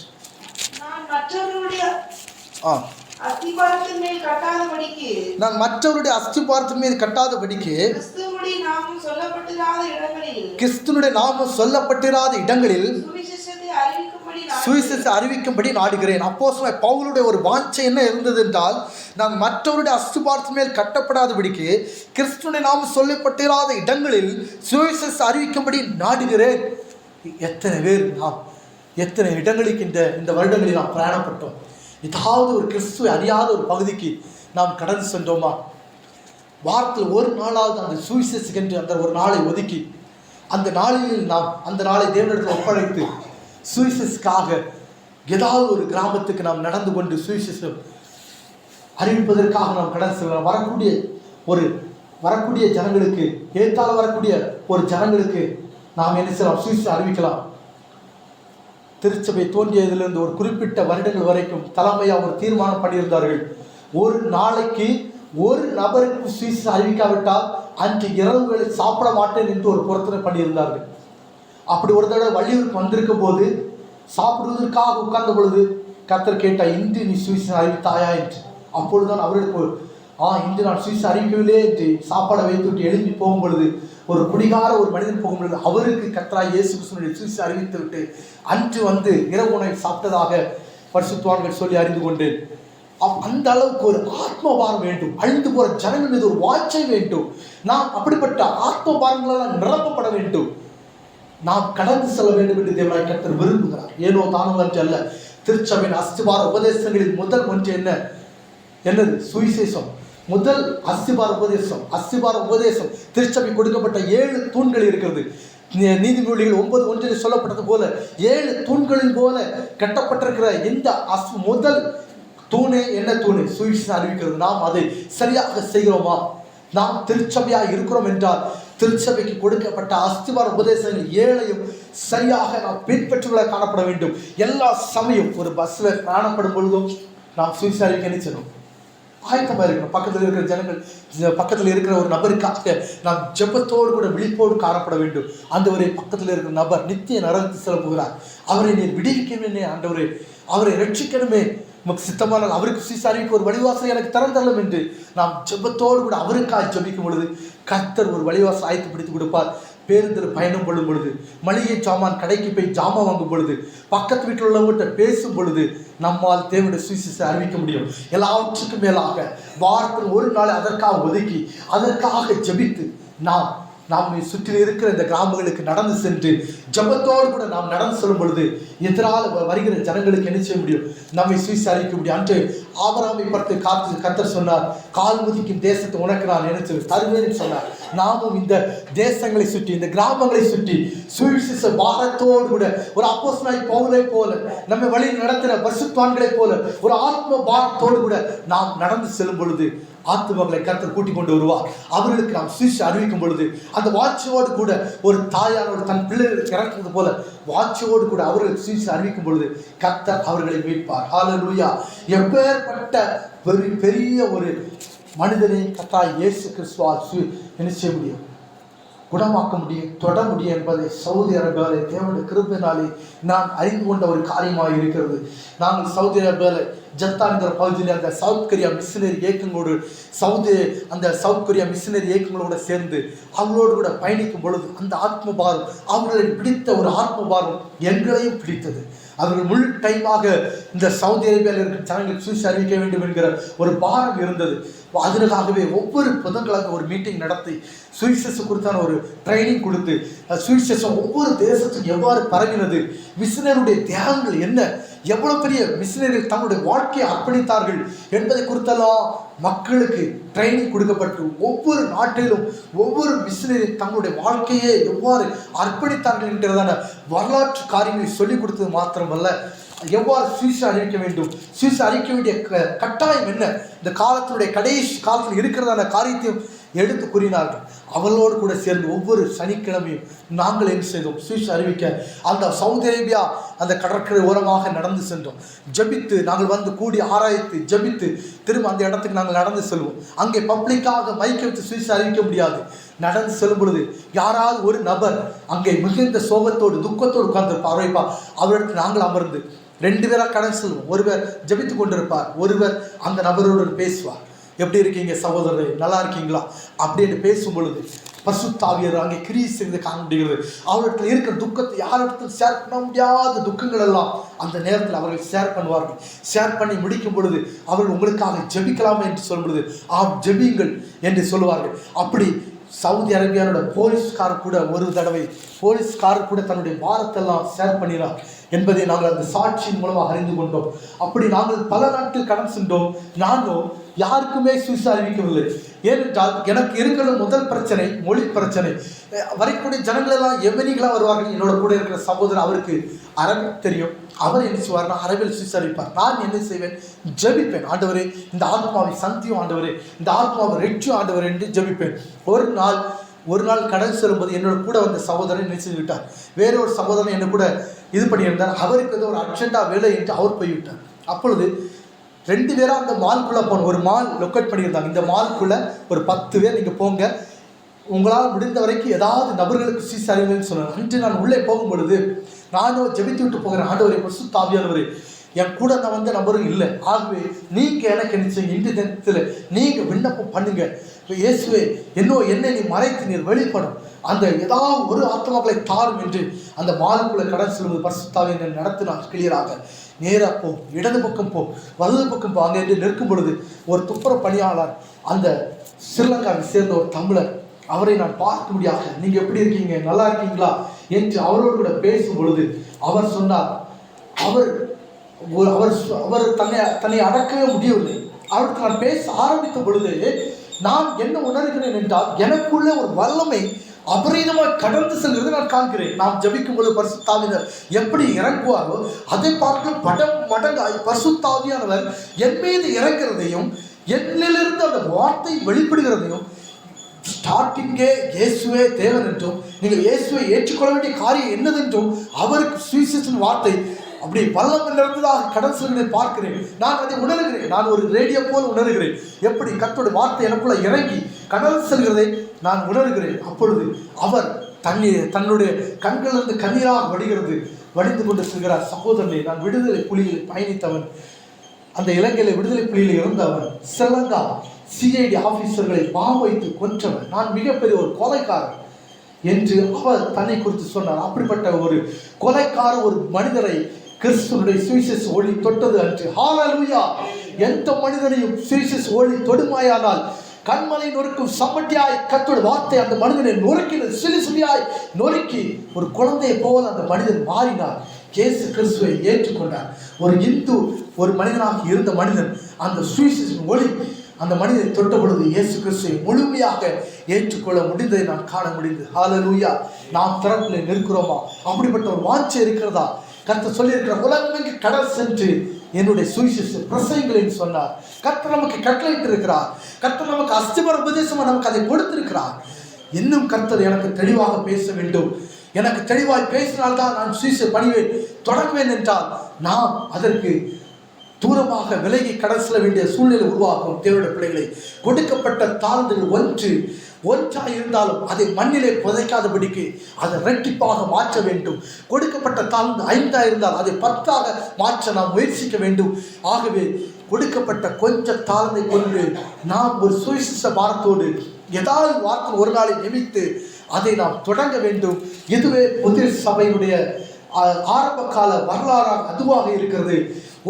நான் மற்றவருடைய அஸ்திபாரத்தின் மீது கட்டாதபடிக்கு கிறிஸ்துவினுடைய நாமம் சொல்லப்பட்டிராத இடங்களில் சுவிசேஷத்தை அறிவிக்கும்படி நாடுகிறேன். அப்போஸ்தலன் பவுலுடைய ஒரு வாஞ்சை என்ன இருந்தது என்றால், நான் மற்றவருடைய அஸ்திபாரத்தின் மேல் கட்டப்படாதபடிக்கு கிறிஸ்துவினுடைய நாமம் சொல்லப்பட்டிராத இடங்களில் சுவிசேஷத்தை அறிவிக்கும்படி நாடுகிறேன். எத்தனை பேர் நாம் எத்தனை இடங்களுக்கு இந்த வருடங்களில் நாம் பிரயாணப்பட்டோம். ஏதாவது ஒரு கிறிஸ்துவை அறியாத ஒரு பகுதிக்கு நாம் கடந்து சென்றோமா? வாரத்தில் ஒரு நாளாவது அந்த சுவிசேஷத்துக்கென்று அந்த ஒரு நாளை ஒதுக்கி அந்த நாளில் நாம் அந்த நாளை தேவனிடத்தில் ஒப்படைத்து சுவிசேஷத்துக்காக ஏதாவது ஒரு கிராமத்துக்கு நாம் நடந்து கொண்டு சுவிசேஷம் அறிவிப்பதற்காக நாம் கடந்து செல்லலாம். வரக்கூடிய ஜனங்களுக்கு ஏத்தால வரக்கூடிய ஒரு ஜனங்களுக்கு நாம் என்ன செய்யலாம்? சுவிசேஷம் அறிவிக்கலாம். திருச்சபை தோன்றியதிலிருந்து ஒரு குறிப்பிட்ட வருடங்கள் வரைக்கும் தலைமையாக ஒரு தீர்மானம் பண்ணியிருந்தார்கள். ஒரு நாளைக்கு ஒரு நபருக்கு சுவிசேஷம் அறிவிக்காவிட்டால் அன்று இரவுகளை சாப்பிட மாட்டேன் என்று ஒரு பொருத்தனை பண்ணியிருந்தார்கள். அப்படி ஒரு தடவை வள்ளியூருக்கு வந்திருக்கும் போது சாப்பிடுவதற்காக உட்கார்ந்த பொழுது கர்த்தர் கேட்டார், இன்று நீ சுவிசேஷம் அறிவித்தாயா என்று. அப்பொழுதுதான் அவர்களுக்கு இன்று நான் சுவிசேஷம் அறிவிக்கவில்லை என்று சாப்பாடை வைத்து விட்டு எழும்பி போகும் பொழுது, ஒரு குடிகார ஒரு மனிதன் போகும் பொழுது அவருக்கு கர்த்தராகிய இயேசு கிறிஸ்துவினுடைய சுவிசேஷம் அறிவித்து விட்டு அன்று வந்து இரவு உணவை சாப்பிட்டதாக பரிசுத்தவான்கள் சொல்லி அறிந்து கொண்டேன். அந்த அளவுக்கு ஒரு ஆத்மபாரம் வேண்டும். அழிந்து போற ஜனங்கள் மீது ஒரு வாஞ்சை வேண்டும். நாம் அப்படிப்பட்ட ஆத்மபாரங்களால் நிரப்பப்பட வேண்டும். நாம் கடந்து செல்ல வேண்டும் என்று தேவனாய் கர்த்தர் விரும்புகிறார். ஏனோ தானோ என்று அல்ல. திருச்சபையின் அஸ்திபார உபதேசங்களில் முதல் ஒன்று என்னது? சுவிசேஷம். முதல் அஸ்திபார உபதேசம் திருச்சபை கொடுக்கப்பட்ட 7 தூண்கள் இருக்கிறது. நீதிமொழிகள் 9:1 சொல்லப்பட்டது போல 7 தூண்களின் போல கட்டப்பட்டிருக்கிற இந்த முதல் தூணே என்ன தூணு? சுவிசேஷம் அறிவிக்கிறது. நாம் அதை சரியாக செய்கிறோமா? நாம் திருச்சபையாக இருக்கிறோம் என்றால் திருச்சபைக்கு கொடுக்கப்பட்ட அஸ்திபார உபதேசங்கள் 7ஐயும் சரியாக நாம் பின்பற்றுவதாக காணப்பட வேண்டும். எல்லா சமயம் ஒரு பஸ்ஸில் காணப்படும் பொழுதும் நாம் சுவிசேஷம் அறிவிக்க நினைச்சிடும் ஆயத்தமாக இருக்கணும். பக்கத்தில் இருக்கிற ஜனங்கள், பக்கத்தில் இருக்கிற ஒரு நபருக்காக நாம் ஜெபத்தோடு கூட விழிப்போடு காணப்பட வேண்டும். ஆண்டவரே, பக்கத்தில் இருக்கிற நபர் நித்திய நரகத்தில் செல்ல போகிறார், அவரை நீர் விடுவிக்கணுமே, ஆண்டவரே அவரை ரட்சிக்கணுமே, நமக்கு சித்தமான அவருக்கு சுவிசேஷம் அறிவிக்க ஒரு வழிவாசலை எனக்கு திறந்தரலும் என்று நாம் ஜெபத்தோடு கூட அவருக்காக ஜெபிக்கும் பொழுது கர்த்தர் ஒரு வழிவாசல் ஆயத்தப்படுத்தி கொடுப்பார். பேருந்தில் பயணம் பண்ணும் பொழுது, மளிகை சாமான் கடைக்கு போய் ஜாமான் வாங்கும் பொழுது, பக்கத்து வீட்டில் உள்ளவங்கள்ட்ட பேசும் பொழுது நம்மால் தேவனுடைய சுவிசேஷத்தை அறிவிக்க முடியும். எல்லாவற்றுக்கும் மேலாக வாரத்தில் ஒரு நாள் அதற்காக ஒதுக்கி அதற்காக ஜெபித்து நாம் சுற்றி இருக்கிற இந்த கிராமங்களுக்கு நடந்து சென்று ஜெபத்தோடு கூட நாம் நடந்து செல்லும் பொழுது எதிரால் வருகிற ஜனங்களுக்கு என்ன செய்ய முடியும்? நம்மை சுவிசேஷம் அறிவிக்க முடியும். அன்று ஆபிரகாமை பார்த்து கர்த்தர் சொன்னார், கால் முதிக்கும் தேசத்தை உனக்கு நான் நினைச்சு தருவேன் சொன்னார். நாமும் இந்த தேசங்களை சுற்றி, இந்த கிராமங்களை சுற்றி சுவிசேஷ பாரத்தோடு கூட ஒரு அப்போஸ்தலனாகிய பவுலை போல, நம்மை வழி நடத்தின பரிசுத்தவான்களை போல ஒரு ஆத்ம பாரத்தோடு கூட நாம் நடந்து செல்லும் பொழுது ஆத்துமக்களை கர்த்தர் கூட்டிக் கொண்டு வருவார். அவர்களுக்கு நாம் சுவிசேஷம் அறிவிக்கும் பொழுது அந்த வாட்சியோடு கூட ஒரு தாயாரோடு தன் பிள்ளைகளுக்கு இறக்குறது போல வாட்சியோடு கூட அவர்களுக்கு சுவிசேஷம் அறிவிக்கும் பொழுது கர்த்தர் அவர்களை மீட்பார். ஹல்லேலூயா! எப்பேற்பட்ட பெரிய ஒரு மனிதனை கர்த்தராகிய இயேசு கிறிஸ்துவால் என்ன செய்ய முடியும்? குணமாக்க முடியும், தொட முடியும் என்பதை சவுதி அரேபியாவிலே தேவனுடைய கிருபையினாலே நான் அறிந்து கொண்ட ஒரு காரியமாக இருக்கிறது. நாங்கள் சவுதி அரேபியாவில் ஜத்தான்கிற பகுதியில் அந்த சவுத் கொரியா மிஷினரி இயக்கங்களோடு சவுத் கொரியா மிஷினரி இயக்கங்களோடு சேர்ந்து அவங்களோடு கூட பயணிக்கும் பொழுது அந்த ஆத்மபாரம், அவர்களை பிடித்த ஒரு ஆத்மபாரம் எங்களையும் பிடித்தது. அவர்கள் முழு டைமாக இந்த சவுதி அரேபியாவில் இருக்கிற ஜனங்களுக்கு சுவிசேஷம் அறிவிக்க வேண்டும் என்கிற ஒரு பாரம் இருந்தது. அதற்காகவே ஒவ்வொரு புதன்கிழமை ஒரு மீட்டிங் நடத்தி சுவிசேஷம் குறித்தான ஒரு ட்ரைனிங் கொடுத்து சுவிசேஷம் ஒவ்வொரு தேசத்துக்கும் எவ்வாறு பரவினது, மிஷினருடைய தியாகங்கள் என்ன, எவ்வளவு பெரிய மிஷினரிகள் தங்களுடைய வாழ்க்கையை அர்ப்பணித்தார்கள் என்பதை குறித்தெல்லாம் மக்களுக்கு ட்ரைனிங் கொடுக்கப்பட்டு ஒவ்வொரு நாட்டிலும் ஒவ்வொரு மிஷினரி தங்களுடைய வாழ்க்கையை எவ்வாறு அர்ப்பணித்தார்கள் என்கிறதான வரலாற்று காரியங்களை சொல்லிக் கொடுத்தது மாத்திரமல்ல, எவ்வாறு சுவிசேஷம் அறிவிக்க வேண்டும், சுவிசேஷம் அறிவிக்க வேண்டிய கட்டாயம் என்ன, இந்த காலத்தினுடைய கடைசி காலத்தில் இருக்கிறதான காரியத்தையும் எடுத்து கூறினார்கள். அவர்களோடு கூட சேர்ந்து ஒவ்வொரு சனிக்கிழமையும் நாங்கள் என்ன செய்தோம்? சுவிசேஷம் அறிவிக்க அந்த சவுதி அரேபியா அந்த கடற்கரை ஓரமாக நடந்து சென்றோம். ஜபித்து நாங்கள் வந்து கூடி ஆராய்த்து ஜபித்து திரும்ப அந்த இடத்துக்கு நாங்கள் நடந்து செல்வோம். அங்கே பப்ளிக்காக மைக்கை வச்சு சுவிசேஷம் அறிவிக்க முடியாது. நடந்து செல்லும் பொழுது யாராவது ஒரு நபர் அங்கே மிகுந்த சோகத்தோடு துக்கத்தோடு உட்கார்ந்திருப்பார். அவரைப்பா அவரிடத்தில் நாங்கள் அமர்ந்து 2 பேராக கடந்து செல்வோம். ஒருவர் ஜபித்து கொண்டிருப்பார், ஒருவர் அந்த நபரோடு பேசுவார். எப்படி இருக்கீங்க சகோதரரை, நல்லா இருக்கீங்களா அப்படின்னு பேசும் பொழுது பரிசுத்த ஆவியானவர் அங்கே கிரியை செய்து காண முடிகிறது. அவர்களிடத்தில் இருக்கிற துக்கத்தை யாரிடத்தில் ஷேர் பண்ண முடியாத துக்கங்கள் எல்லாம் அந்த நேரத்தில் அவர்கள் ஷேர் பண்ணுவார்கள். ஷேர் பண்ணி முடிக்கும் பொழுது அவர்கள் உங்களுக்காக ஜெபிக்கலாமா என்று சொல்லும் பொழுது ஜெபியுங்கள் என்று சொல்லுவார்கள். அப்படி சவுதி அரேபியாவோட போலீஸ்காரர் கூட ஒரு தடவை போலீஸ்காரர் கூட தன்னுடைய பாரத்தெல்லாம் ஷேர் பண்ணினார் என்பதை நாங்கள் அந்த சாட்சியின் மூலமாக அறிந்து கொண்டோம். அப்படி நாங்கள் பல நாட்கள் கடந்து சென்றோம். நானும் யாருக்குமே சுவிசேஷம் அறிவிக்கவில்லை. ஏனென்றால் எனக்கு இருக்கிற முதல் பிரச்சனை மொழி பிரச்சனை. வரக்கூடிய ஜனங்கள் எல்லாம் எவனிகளாக வருவார்கள். என்னோட கூட இருக்கிற சகோதரர், அவருக்கு அரபிக் தெரியும். அவர் என்ன செய்வார்னா அரபில் சுவிசேஷம் அறிவிப்பார். நான் என்ன செய்வேன்? ஜெபிப்பேன். ஆண்டவரே, இந்த ஆத்மாவை சந்தியும் ஆண்டவரே, இந்த ஆத்மாவை ரெட்டும் ஆண்டவரே என்று ஜெபிப்பேன். ஒரு நாள் கடல் செல்லும்போது என்னோட கூட வந்த சகோதரன் நினைச்சு விட்டார். வேறொரு சகோதரன் என்ன கூட இது பண்ணியிருந்தார். அவருக்கு ஏதோ ஒரு அர்ஜென்ட்டாக வேலை என்று அவர் போய்விட்டார். அப்பொழுது 2 பேராக அந்த மால்குள்ளே போகணும். ஒரு மால் லொக்கேட் பண்ணியிருந்தாங்க. இந்த மால்குள்ளே ஒரு 10 பேர் நீங்கள் போங்க, உங்களால் முடிந்த வரைக்கும் ஏதாவது நபர்களுக்கு சீசறிவுன்னு சொன்னார். அன்று நான் உள்ளே போகும் பொழுது நானும் ஜெபித்து விட்டு போகிறேன், ஆண்டவரே பரிசுத்த ஆவியானவரே என் கூட நான் வந்த நபரும் இல்லை, ஆகவே நீங்கள் எனக்கு என்ன செய்யுங்க, இந்த தினத்தில் நீங்கள் விண்ணப்பம் பண்ணுங்க. இயேசுவே என்னை நீ மறைத்து நீர் வெளிப்படும், அந்த ஏதாவது ஒரு ஆத்மாக்களை தாரும் என்று அந்த மாலுக்குள்ளே கடன் செல்வது பரிசுத்த ஆவியை நடத்தினார். கிளியராக நேராக போ, இடது பக்கம் போ, வலது பக்கம் போ. அங்கே என்று நிற்கும் பொழுது ஒரு துப்புரவு பணியாளர், அந்த ஸ்ரீலங்காவை சேர்ந்த ஒரு தமிழர், அவரை நான் பார்க்க முடியாத, நீங்கள் எப்படி இருக்கீங்க, நல்லா இருக்கீங்களா என்று அவரோடு கூட பேசும் பொழுது அவர் சொன்னார், அவர் தன்னை அடக்கவே முடியவில்லை. அவருக்கு நான் பேச ஆரம்பித்த பொழுது நான் என்ன உணர்கிறேன் என்றால், எனக்குள்ளே ஒரு வல்லமை அபரீதமாக கடந்து செல்கிறது நான் காண்கிறேன். நாம் ஜபிக்கும் பொழுது பரிசுத்த ஆவியானவர் எப்படி இறங்குவாரோ அதை பார்க்க மடங்காய் பரிசுத்த ஆவியானவர் என் மீது இறங்குறதையும் என்னிலிருந்து அந்த வார்த்தை வெளிப்படுகிறதையும், ஸ்டார்டிங்கே இயேசுவே தேவன் என்றும் நீங்கள் இயேசுவை ஏற்றுக்கொள்ள வேண்டிய காரியம் என்னதென்றும் அவருக்கு சுவிசேஷன் வார்த்தை அப்படி வல்லமை இருந்ததாக கடன் செல்வதை பார்க்கிறேன். நான் அதை உணர்கிறேன். நான் ஒரு ரேடியோ போல் உணர்கிறேன். எப்படி கர்த்தருடைய வார்த்தை எனக்குள்ள இறங்கி கடல் செல்கிறதை நான் உணர்கிறேன். அப்பொழுது அவர் தன்னுடைய கண்களிலிருந்து கண்ணீராக வடிந்து கொண்டு செல்கிறார். சகோதரனே, நான் விடுதலை புலிகளில் பயணித்தவன், அந்த இலங்கையில் விடுதலை புலியில் இருந்தவன், ஸ்ரீலங்கா சிஐடி ஆபீசர்களை பாம் வைத்து கொன்றவன், நான் மிகப்பெரிய ஒரு கொலைக்காரன் என்று அவர் தன்னை குறித்து சொன்னார். அப்படிப்பட்ட ஒரு கொலைக்கார ஒரு மனிதரை கிறிஸ்துவனுடைய சுவிசேஷ ஒளி தொட்டது அன்று. ஹல்லேலூயா! எந்த மனிதனையும் சுவிசேஷ ஒளி தொடுமாயானால் கண்மலை நொறுக்கும் சம்மட்டியாய் கர்த்தருடைய வார்த்தை அந்த மனிதனை நொறுக்கினது. சிலியாய் நொறுக்கி ஒரு குழந்தையை போல அந்த மனிதன் மாறினார். இயேசு கிறிஸ்துவை ஏற்றுக்கொண்டார். ஒரு இந்து ஒரு மனிதனாக இருந்த மனிதன் அந்த சுவிசேஷ ஒளி அந்த மனிதனை தொட்ட பொழுது இயேசு கிறிஸ்துவை முழுமையாக ஏற்றுக்கொள்ள முடிந்ததை நான் காண முடிந்தது. ஹல்லேலூயா! நாம் தரப்பில் நிற்கிறோமா? அப்படிப்பட்ட ஒரு வாஞ்சை இருக்கிறதா? கர்த்தர் சொல்லியிருக்கிற உலகமெங்கு கடல் சென்று என்னுடைய சுவிசேஷ பிரசங்கங்கள் சொன்னார். கர்த்தர் நமக்கு கட்டளையிட்டு இருக்கிறார். கர்த்தர் நமக்கு அஸ்திபர உபதேசமாக நமக்கு அதை கொடுத்திருக்கிறார். இன்னும் கர்த்தர் எனக்கு தெளிவாக பேச வேண்டும். எனக்கு தெளிவாய் பேசினால்தான் நான் சுவிசேஷ பணியை தொடங்குவேன் என்றால் நாம் அதற்கு தூரமாக விலகி கடல் செல்ல வேண்டிய சூழ்நிலை உருவாக்கும். தேவனுடைய பிள்ளைகளை, கொடுக்கப்பட்ட தாழ்ந்துகள் ஒன்றாக இருந்தாலும் அதை மண்ணிலே புதைக்காதபடிக்கு அதை இரட்டிப்பாக மாற்ற வேண்டும். கொடுக்கப்பட்ட தாழ்ந்து 5 இருந்தால் அதை 10 மாற்ற நாம் முயற்சிக்க வேண்டும். ஆகவே கொடுக்கப்பட்ட கொஞ்சம் தாழ்ந்தை கொண்டு நாம் ஒரு சுவிசேஷ வார்த்தோடு ஏதாவது வார்த்தை ஒரு நாளை நிமித்து அதை நாம் தொடங்க வேண்டும். இதுவே புதிய சபையினுடைய ஆரம்ப கால வரலாறாக அதுவாக இருக்கிறது.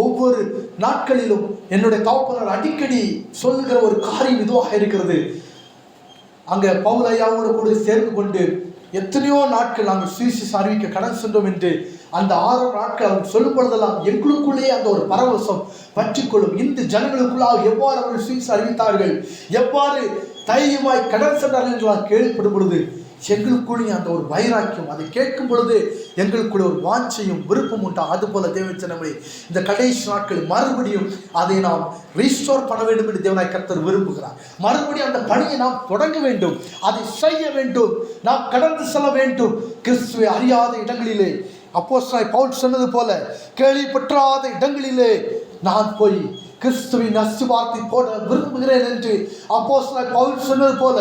ஒவ்வொரு நாட்களிலும் என்னுடைய தகப்பனார் அடிக்கடி சொல்லுகிற ஒரு காரியம் இதுவாக இருக்கிறது. அங்கே பவுல் ஐயாவோடு கூட சேர்ந்து கொண்டு எத்தனையோ நாட்கள் நாங்கள் சுவிசேஷம் அறிவிக்க கடன் சென்றோம் என்று அந்த 6 நாட்கள் அவங்க சொல்லும் பொழுதெல்லாம் எங்களுக்குள்ளேயே அந்த ஒரு பரவசம் பற்றிக்கொள்ளும். இந்த ஜனங்களுக்குள்ளாக எவ்வாறு அவர்கள் சுவிசேஷம் அறிவித்தார்கள், எவ்வாறு தைரியமாய் கடன் சென்றார்கள் என்று நான் கேள்விப்படும் பொழுது எங்களுக்குள்ளே அந்த ஒரு வைராக்கியம், அதை கேட்கும் பொழுது எங்களுக்குள்ள ஒரு வாஞ்சையும் விருப்பம் உண்டா. அதுபோல தேவச்சனமே இந்த கடைசி நாட்களில் மறுபடியும் அதை நாம் ரீஸ்டோர் பண்ண வேண்டும் என்று தேவனாய் கர்த்தர் விரும்புகிறார். மறுபடியும் அந்த பணியை நாம் தொடங்க வேண்டும், அதை செய்ய வேண்டும், நாம் கடந்து செல்ல வேண்டும். கிறிஸ்துவை அறியாத இடங்களிலே அப்போஸ்தலனாகிய பவுல் சொன்னது போல கேள்விப்பற்றாத இடங்களிலே நான் போய் கிறிஸ்துவின் அஸ்திபாரத்தை போட விரும்புகிறேன் என்று அப்போஸ்தலனாகிய பவுல் சொன்னது போல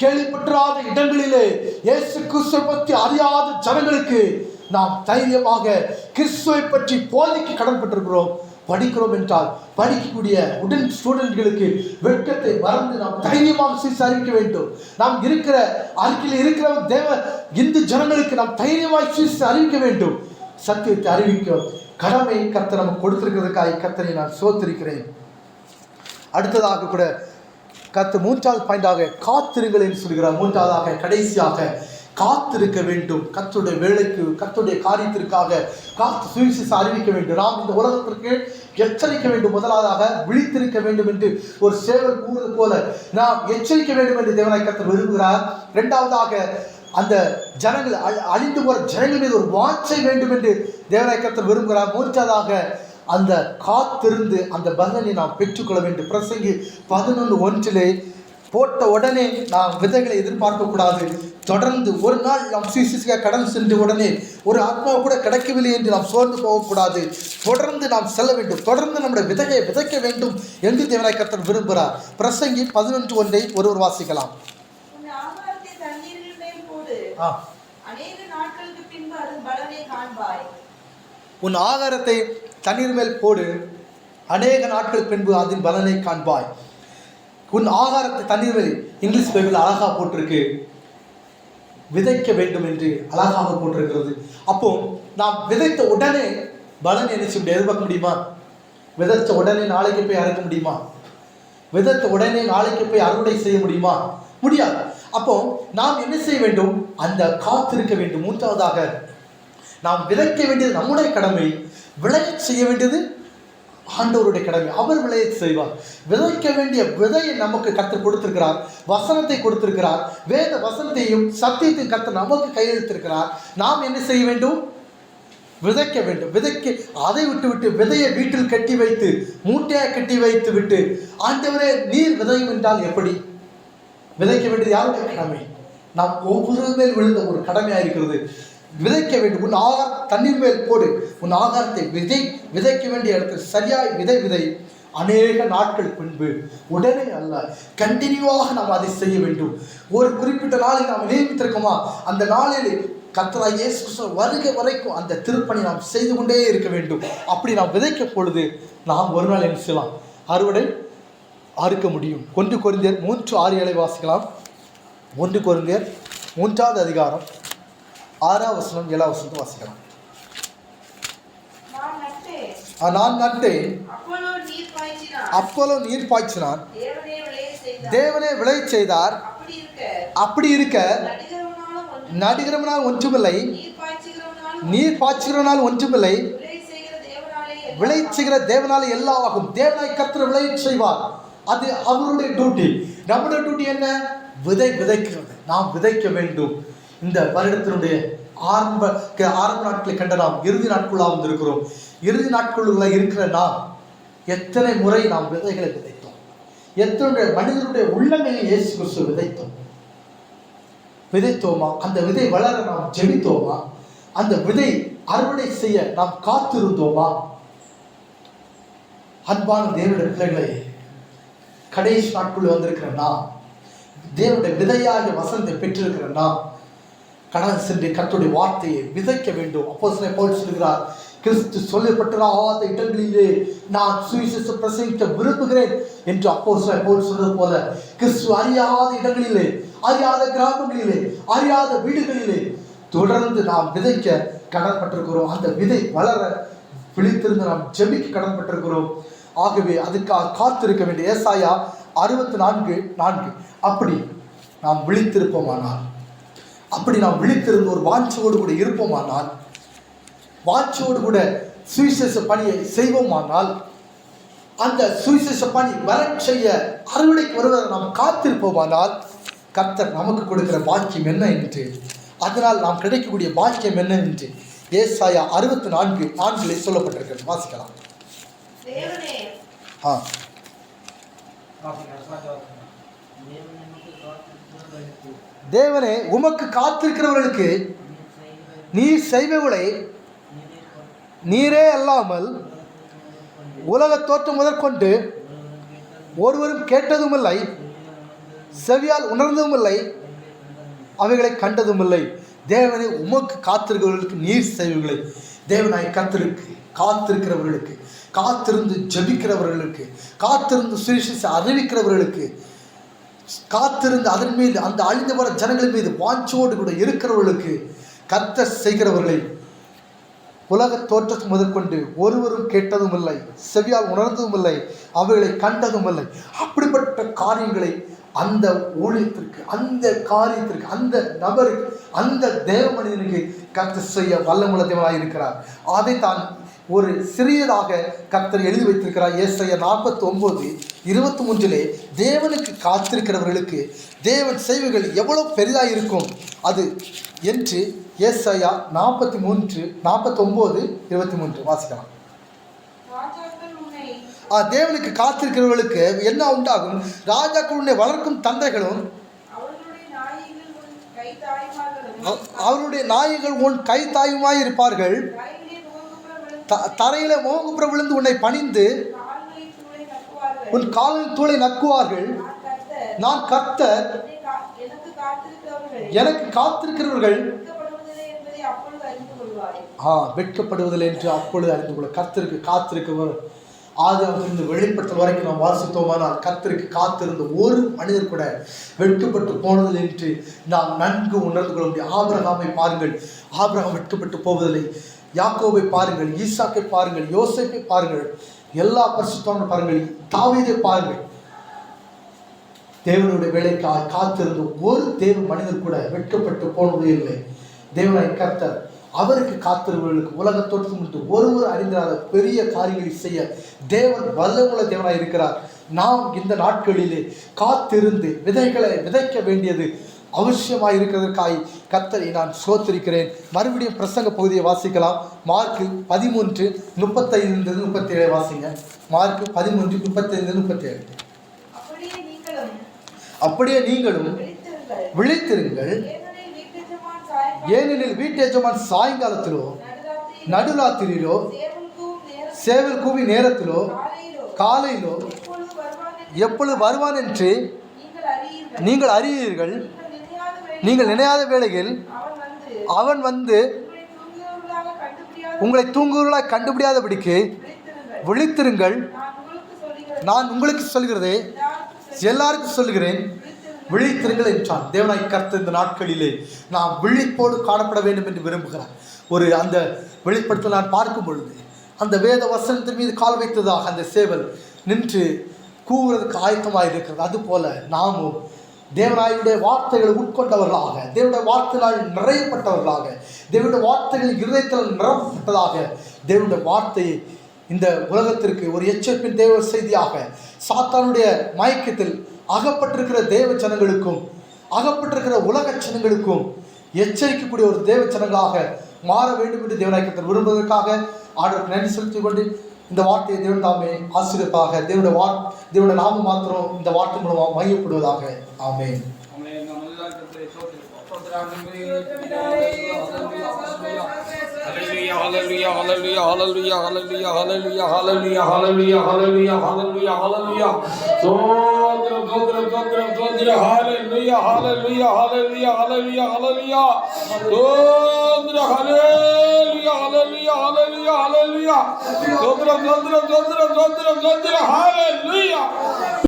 கேள்விப்பற்றாத இடங்களிலே இயேசு கிறிஸ்துவை பற்றி அறியாத ஜனங்களுக்கு நாம் தைரியமாக கிறிஸ்துவை பற்றி போதிக்க கடன்பட்டிருக்கிறோம். படிக்கிறோம் என்றால் படிக்கக்கூடிய உடன் ஸ்டூடெண்ட்களுக்கு வெட்கத்தை மறந்து நாம் தைரியமாக அறிவிக்க வேண்டும். நாம் இருக்கிற அறிக்கையில் இருக்கிற தேவ இந்து ஜனங்களுக்கு நாம் தைரியமாக அறிவிக்க வேண்டும். சத்தியத்தை அறிவிக்க கடமை கர்த்தர் நமக்கு கொடுத்திருக்கிறதுக்காக கர்த்தரை நான் சோத்திருக்கிறேன். அடுத்ததாக கூட கர்த்தர் 3வது பாயிண்டாக காத்திருங்கள் என்று சொல்கிறார். 3வதாக கடைசியாக காத்திருக்க வேண்டும். கர்த்தருடைய வேலைக்கு கர்த்தருடைய காரியத்திற்காக காத்து சுவிசேஷம் அறிவிக்க வேண்டும். நாம் இந்த உலகத்திற்கு எச்சரிக்க வேண்டும். முதலாவதாக விழித்திருக்க வேண்டும் என்று ஒரு சேவல் கூறுவது போல நாம் எச்சரிக்க வேண்டும் என்று தேவனாய் கர்த்தர் விரும்புகிறார். 2வதாக அந்த ஜனங்கள் அழிந்து போற ஜனங்கள் மீது ஒரு வாஞ்சை வேண்டும் என்று தேவனாய் கர்த்தர் விரும்புகிறார். 3வதாக அந்த காத்திருந்து அந்த பலனை நாம் பெற்றுக்கொள்ள வேண்டும். பிரசங்கி 11:1 போட்ட உடனே நாம் விதைகளை எதிர்பார்க்கக்கூடாது. தொடர்ந்து ஒரு நாள் நாம் சுவிசேஷ கடந்து சென்று உடனே ஒரு ஆத்மா கூட கிடைக்கவில்லை என்று நாம் சோர்ந்து போகக்கூடாது. தொடர்ந்து நாம் செல்ல வேண்டும். தொடர்ந்து நம்முடைய விதையை விதைக்க வேண்டும் என்று தேவனாய் கர்த்தர் விரும்புகிறார். பிரசங்கி 11:1 ஒருவர் வாசிக்கலாம். அநேக நாட்களுக்கு பின்பு அது பலனை காண்பாய். உன் ஆகாரத்தை தண்ணீர் மேல் போடு, அநேக நாட்கள் பின்பு அதன் பலனை காண்பாய். உன் ஆகாரத்தை தண்ணீர் மேல், இங்கிலீஷ் பைபிள் அழகாக போட்டிருக்கு, விதைக்க வேண்டும் என்று அழகாக போட்டிருக்கிறது. அப்போ நாம் விதைத்த உடனே பலன் என்ன செய்ய எதிர்பார்க்க முடியுமா? விதைத்த உடனே நாளைக்கு போய் அறுக்க முடியுமா? விதைத்த உடனே நாளைக்கு போய் அறுவடை செய்ய முடியுமா? முடியாது. அப்போ நாம் என்ன செய்ய வேண்டும்? அந்த காத்திருக்க வேண்டும். மூன்றாவதாக நாம் விதைக்க வேண்டியது நம்முடைய கடமை, விளைய செய்ய வேண்டியது ஆண்டவருடைய கடமை. அவர் விளைய செய்வார். விதைக்க வேண்டிய விதையை நமக்கு கர்த்தர் கொடுத்திருக்கிறார், வசனத்தை கொடுத்திருக்கிறார், வேத வசனத்தையும் சத்தியத்தையும் கர்த்தர் நமக்கு கையெழுத்திருக்கிறார். நாம் என்ன செய்ய வேண்டும்? விதைக்க வேண்டும். விதைக்க அதை விட்டு விதையை வீட்டில் கட்டி வைத்து மூட்டையாக கட்டி வைத்து விட்டு ஆண்டவரே நீர் விதையும் என்றால் எப்படி? விதைக்க வேண்டியது யாருடைய கடமை? நாம் ஒவ்வொரு மேல் விழுந்த ஒரு கடமையாக இருக்கிறது. விதைக்க வேண்டும். உன் ஆகாரம் தண்ணீர் மேல் போடு, உன் ஆகாரத்தை விதைக்க வேண்டிய இடத்தில் சரியாய் விதை. அநேக நாட்கள் பின்பு, உடனே அல்ல, கண்டினியூவாக நாம் அதை செய்ய வேண்டும். ஒரு குறிப்பிட்ட நாளில் நாம் நியமித்திருக்கோமா, அந்த நாளில் கர்த்தராகிய இயேசு கிறிஸ்து வருகை வரைக்கும் அந்த திருப்பணி நாம் செய்து கொண்டே இருக்க வேண்டும். அப்படி நாம் விதைக்கும் பொழுது நாம் ஒரு நாள் என்ன செய்யலாம்? அறுவடை அறுக்க முடியும். 1 கொரிந்தியர் 3:6 வாசிக்கலாம். 1 கொரிந்தியர் 3வது அதிகாரம் 6ஆம் வசனம் 7ஆம் வசனத்தை வாசிக்கலாம். நான் நட்டேன், அப்போலோ நீர் பாய்ச்சினான், தேவனே விளைய செய்தார். அப்படி இருக்க நடிகரவனால் ஒன்றுமில்லை, நீர் பாய்ச்சுகிறவனால் ஒன்றுமில்லை, விளை செய்கிற தேவனாலே எல்லாம் ஆகும். தேவனாய் கர்த்தர் விளைய செய்வார். அது அவருடைய டியூட்டி. நம்முடைய டியூட்டி என்ன? விதைக்கிறது. நாம் விதைக்க வேண்டும். இந்த வருடத்தினுடைய ஆரம்ப நாட்களை கண்ட நாம் இறுதி நாட்களாக வந்திருக்கிறோம். இறுதி நாட்களுள்ள இருக்கிற நாம் எத்தனை முறை நாம் விதைகளை விதைத்தோம்? எத்தனை மனிதனுடைய உள்ளங்களில் இயேசு கிறிஸ்து விதைத்தோமா? அந்த விதை வளர நாம் ஜெபித்தோமா? அந்த விதை அறுவடை செய்ய நாம் காத்திருந்தோமா? அன்பான தேவனுடைய பிள்ளைகளை, கடைசி நாட்குள்ள வந்திருக்கிற நாம், தேவனுடைய விதையாக வசனத்தை பெற்றிருக்கிற நாம் கடந்து சென்று கர்த்தருடைய வார்த்தையை விதைக்க வேண்டும். அப்போஸ்தலன் பவுல் சொல்கிறார், கிறிஸ்து சொல்லப்பட்டிராத இடங்களிலே நான் சுவிசேஷம் பிரசங்கிக்க விரும்புகிறேன் என்று அப்போஸ்தலன் பவுல் சொன்னது போல, கிறிஸ்து அறியாத இடங்களிலே, அறியாத கிராமங்களிலே, அறியாத வீடுகளிலே தொடர்ந்து நாம் விதைக்க கடன்பட்டிருக்கிறோம். அந்த விதை வளர விழித்திருந்து நாம் ஜெபிக்க கடன்பட்டிருக்கிறோம். ஆகவே அதுக்காக காத்திருக்க வேண்டிய ஏசாயா 64:4 அப்படி நாம் விழித்திருப்போமானால், அப்படி நாம் விழித்திருந்து ஒரு வாஞ்சோடு கூட இருப்போமானால், வாஞ்சோடு கூட சுவிசேஷ பணியை செய்வோமானால், அந்த சுவிசேஷ பணி வர செய்ய அறுவடைக்கு வருவதை நாம் காத்திருப்போமானால், கர்த்தர் நமக்கு கொடுக்கிற பாக்கியம் என்ன என்று, அதனால் நாம் கிடைக்கக்கூடிய பாக்கியம் என்ன என்று ஏசாயா 64:4 சொல்லப்பட்டிருக்கிறது. வாசிக்கலாம். தேவனே உமக்கு காத்திருக்கிறவர்களுக்கு நீர் செய்பவளை நீரே அல்லாமல் உலக தோற்றம் முதற்கொண்டு ஒருவரும் கேட்டதும் இல்லை, செவியால் உணர்ந்ததும் இல்லை, அவைகளை கண்டதும் இல்லை. தேவனே உமக்கு காத்திருக்கிறவர்களுக்கு நீர் செய்வங்களை, தேவனாய் காத்திருக்கிறவர்களுக்கு, காத்திருந்து ஜெபிக்கிறவர்களுக்கு, காத்திருந்து சுவிசேஷத்தை அறிவிக்கிறவர்களுக்கு, காத்திருந்து அதன் மீது அந்த அழிந்து வர ஜனங்களின் மீது வாஞ்சோடு கூட இருக்கிறவர்களுக்கு கர்த்தர் செய்கிறவர்களை உலக தோற்றத்து முதற்கொண்டு ஒருவரும் கேட்டதும் இல்லை, செவியால் உணர்ந்ததும் இல்லை, அவைகளை கண்டதும் இல்லை. அப்படிப்பட்ட காரியங்களை அந்த ஊழியத்திற்கு, அந்த காரியத்திற்கு, அந்த நபருக்கு, அந்த தேவ மனிதனுக்கு கர்த்தர் செய்ய வல்லமுள்ள தேவனாய் இருக்கிறார். அதை தான் ஒரு சிறியதாக கர்த்தர் எழுதி வைத்திருக்கிறார். ஏசாயா 49:23 தேவனுக்கு காத்திருக்கிறவர்களுக்கு தேவன் செய்வைகள் எவ்வளவு பெரிதாக இருக்கும் அது என்று ஏசாயா 43:49-23 வாசிக்கலாம். தேவனுக்கு காத்திருக்கிறவர்களுக்கு என்ன உண்டாகும்? ராஜாக்கள் உன்னை வளர்க்கும் தந்தைகளும் அவருடைய நாய்கள் உன் கை தாயுமாய் இருப்பார்கள். தரையில மோகுப்புற விழுந்து உன்னை பணிந்து உன் காலின் தூளை நக்குவார்கள். நான் கர்த்தர், எனக்கு காத்திருக்கிறவர்கள் வெட்கப்படுவதில்லை என்பதை அப்பொழுது அறிந்து கொள்வாய். வெட்கப்படுவதில்லை என்று அப்பொழுது அறிந்து கொள்ள. கர்த்தருக்கு காத்திருக்கிறவர் ஆதியாகமத்திலிருந்து வெளிப்படுத்தல் வரைக்கும் நாம் வாசித்தோமானால் கர்த்தருக்கு காத்திருந்த ஒரு மனிதர் கூட வெட்கப்பட்டு போனதில்லை என்று நாம் நன்கு உணர்ந்து கொள்ள முடியும். ஆபிரகாமை பாருங்கள், ஆபிரகாம் வெட்கப்பட்டு போவதில்லை. யாக்கோபை பாருங்கள், ஈசாக்கை பாருங்கள், யோசேப்பை பாருங்கள், எல்லா பரிசுத்தவான்களையும் பாருங்கள், தாவீதை பாருங்கள். தேவனுடைய வேலைக்காக காத்திருந்த ஒரு தேவ மனிதர் கூட வெட்கப்பட்டு போனதே இல்லை. தேவனாய் கர்த்தர் அவருக்கு காத்திருவர்களுக்கு உலக தோற்றத்திலிருந்து ஒருவர் அறிந்திராத பெரிய காரியங்களை செய்ய தேவன் வல்லமுள்ள தேவனாய் இருக்கிறார். நாம் இந்த நாட்களிலே காத்திருந்து விதைகளை விதைக்க வேண்டியது அவசியமாக இருக்கிறதற்காய் கர்த்தரை நான் சோத்திருக்கிறேன். மறுபடியும் பிரசங்க பகுதியை வாசிக்கலாம். மார்க்கு 13:35-37 வாசிங்க. மார்க்கு 13:35-37. அப்படியே நீங்களும் விழித்திருங்கள், ஏனெனில் வீட்டெஜமான் சாயங்காலத்திலோ நடுராத்திரியிலோ சேவல் கூவி நேரத்திலோ காலையிலோ எப்பொழுது வருவான் என்று நீங்கள் அறியீர்கள். நீங்கள் நினையாத வேளையில் அவன் வந்து உங்களை தூங்குவர்களாக கண்டுபிடியாதபடிக்கு விழித்திருங்கள். நான் உங்களுக்கு சொல்கிறதே எல்லாருக்கும் சொல்கிறேன், விழித்திருங்கள் என்றான். தேவனாய் கர்த்தர் இந்த நாட்களிலே நாம் விழிப்போடு காணப்பட வேண்டும் என்று விரும்புகிறார். அந்த வெளிப்படுத்தல் நான் பார்க்கும் பொழுது அந்த வேத வசனத்தின் மீது கால் வைத்ததாக அந்த சேவல் நின்று கூவுறதுக்கு ஆயத்தமாக இருக்கிறது. அதுபோல நாமும் தேவனாயுடைய வார்த்தைகளை உட்கொண்டவர்களாக, தேவனுடைய வார்த்தைகளால் நிறையப்பட்டவர்களாக, தேவனுடைய வார்த்தைகள் இருதயத்தில் நிரப்பப்பட்டதாக தேவனுடைய வார்த்தையை இந்த உலகத்திற்கு ஒரு எச்சரிப்பின் தேவ செய்தியாக சாத்தானுடைய மயக்கத்தில் அகப்பட்டிருக்கிற தேவ ஜனங்களுக்கும் அகப்பட்டிருக்கிற உலக ஜனங்களுக்கும் எச்சரிக்கக்கூடிய ஒரு தேவ ஜனங்களாக மாற வேண்டும் என்று தேவனாய் கர்த்தர் விரும்புவதற்காக ஆண்டவருக்கு நன்றி செலுத்திக் கொண்டு இந்த வார்த்தையை தேவன் தாமே ஆசீர்வதிப்பாக. தேவனுடைய நாமம் மாத்திரம் இந்த வார்த்தை மூலமாக மையப்படுவதாக. ஆமென். Hallelujah, hallelujah, hallelujah, hallelujah, hallelujah, hallelujah, hallelujah, hallelujah, hallelujah, hallelujah, hallelujah. Hallelujah, hallelujah, hallelujah, hallelujah, hallelujah, hallelujah. Hallelujah, hallelujah, hallelujah, hallelujah. Hallelujah.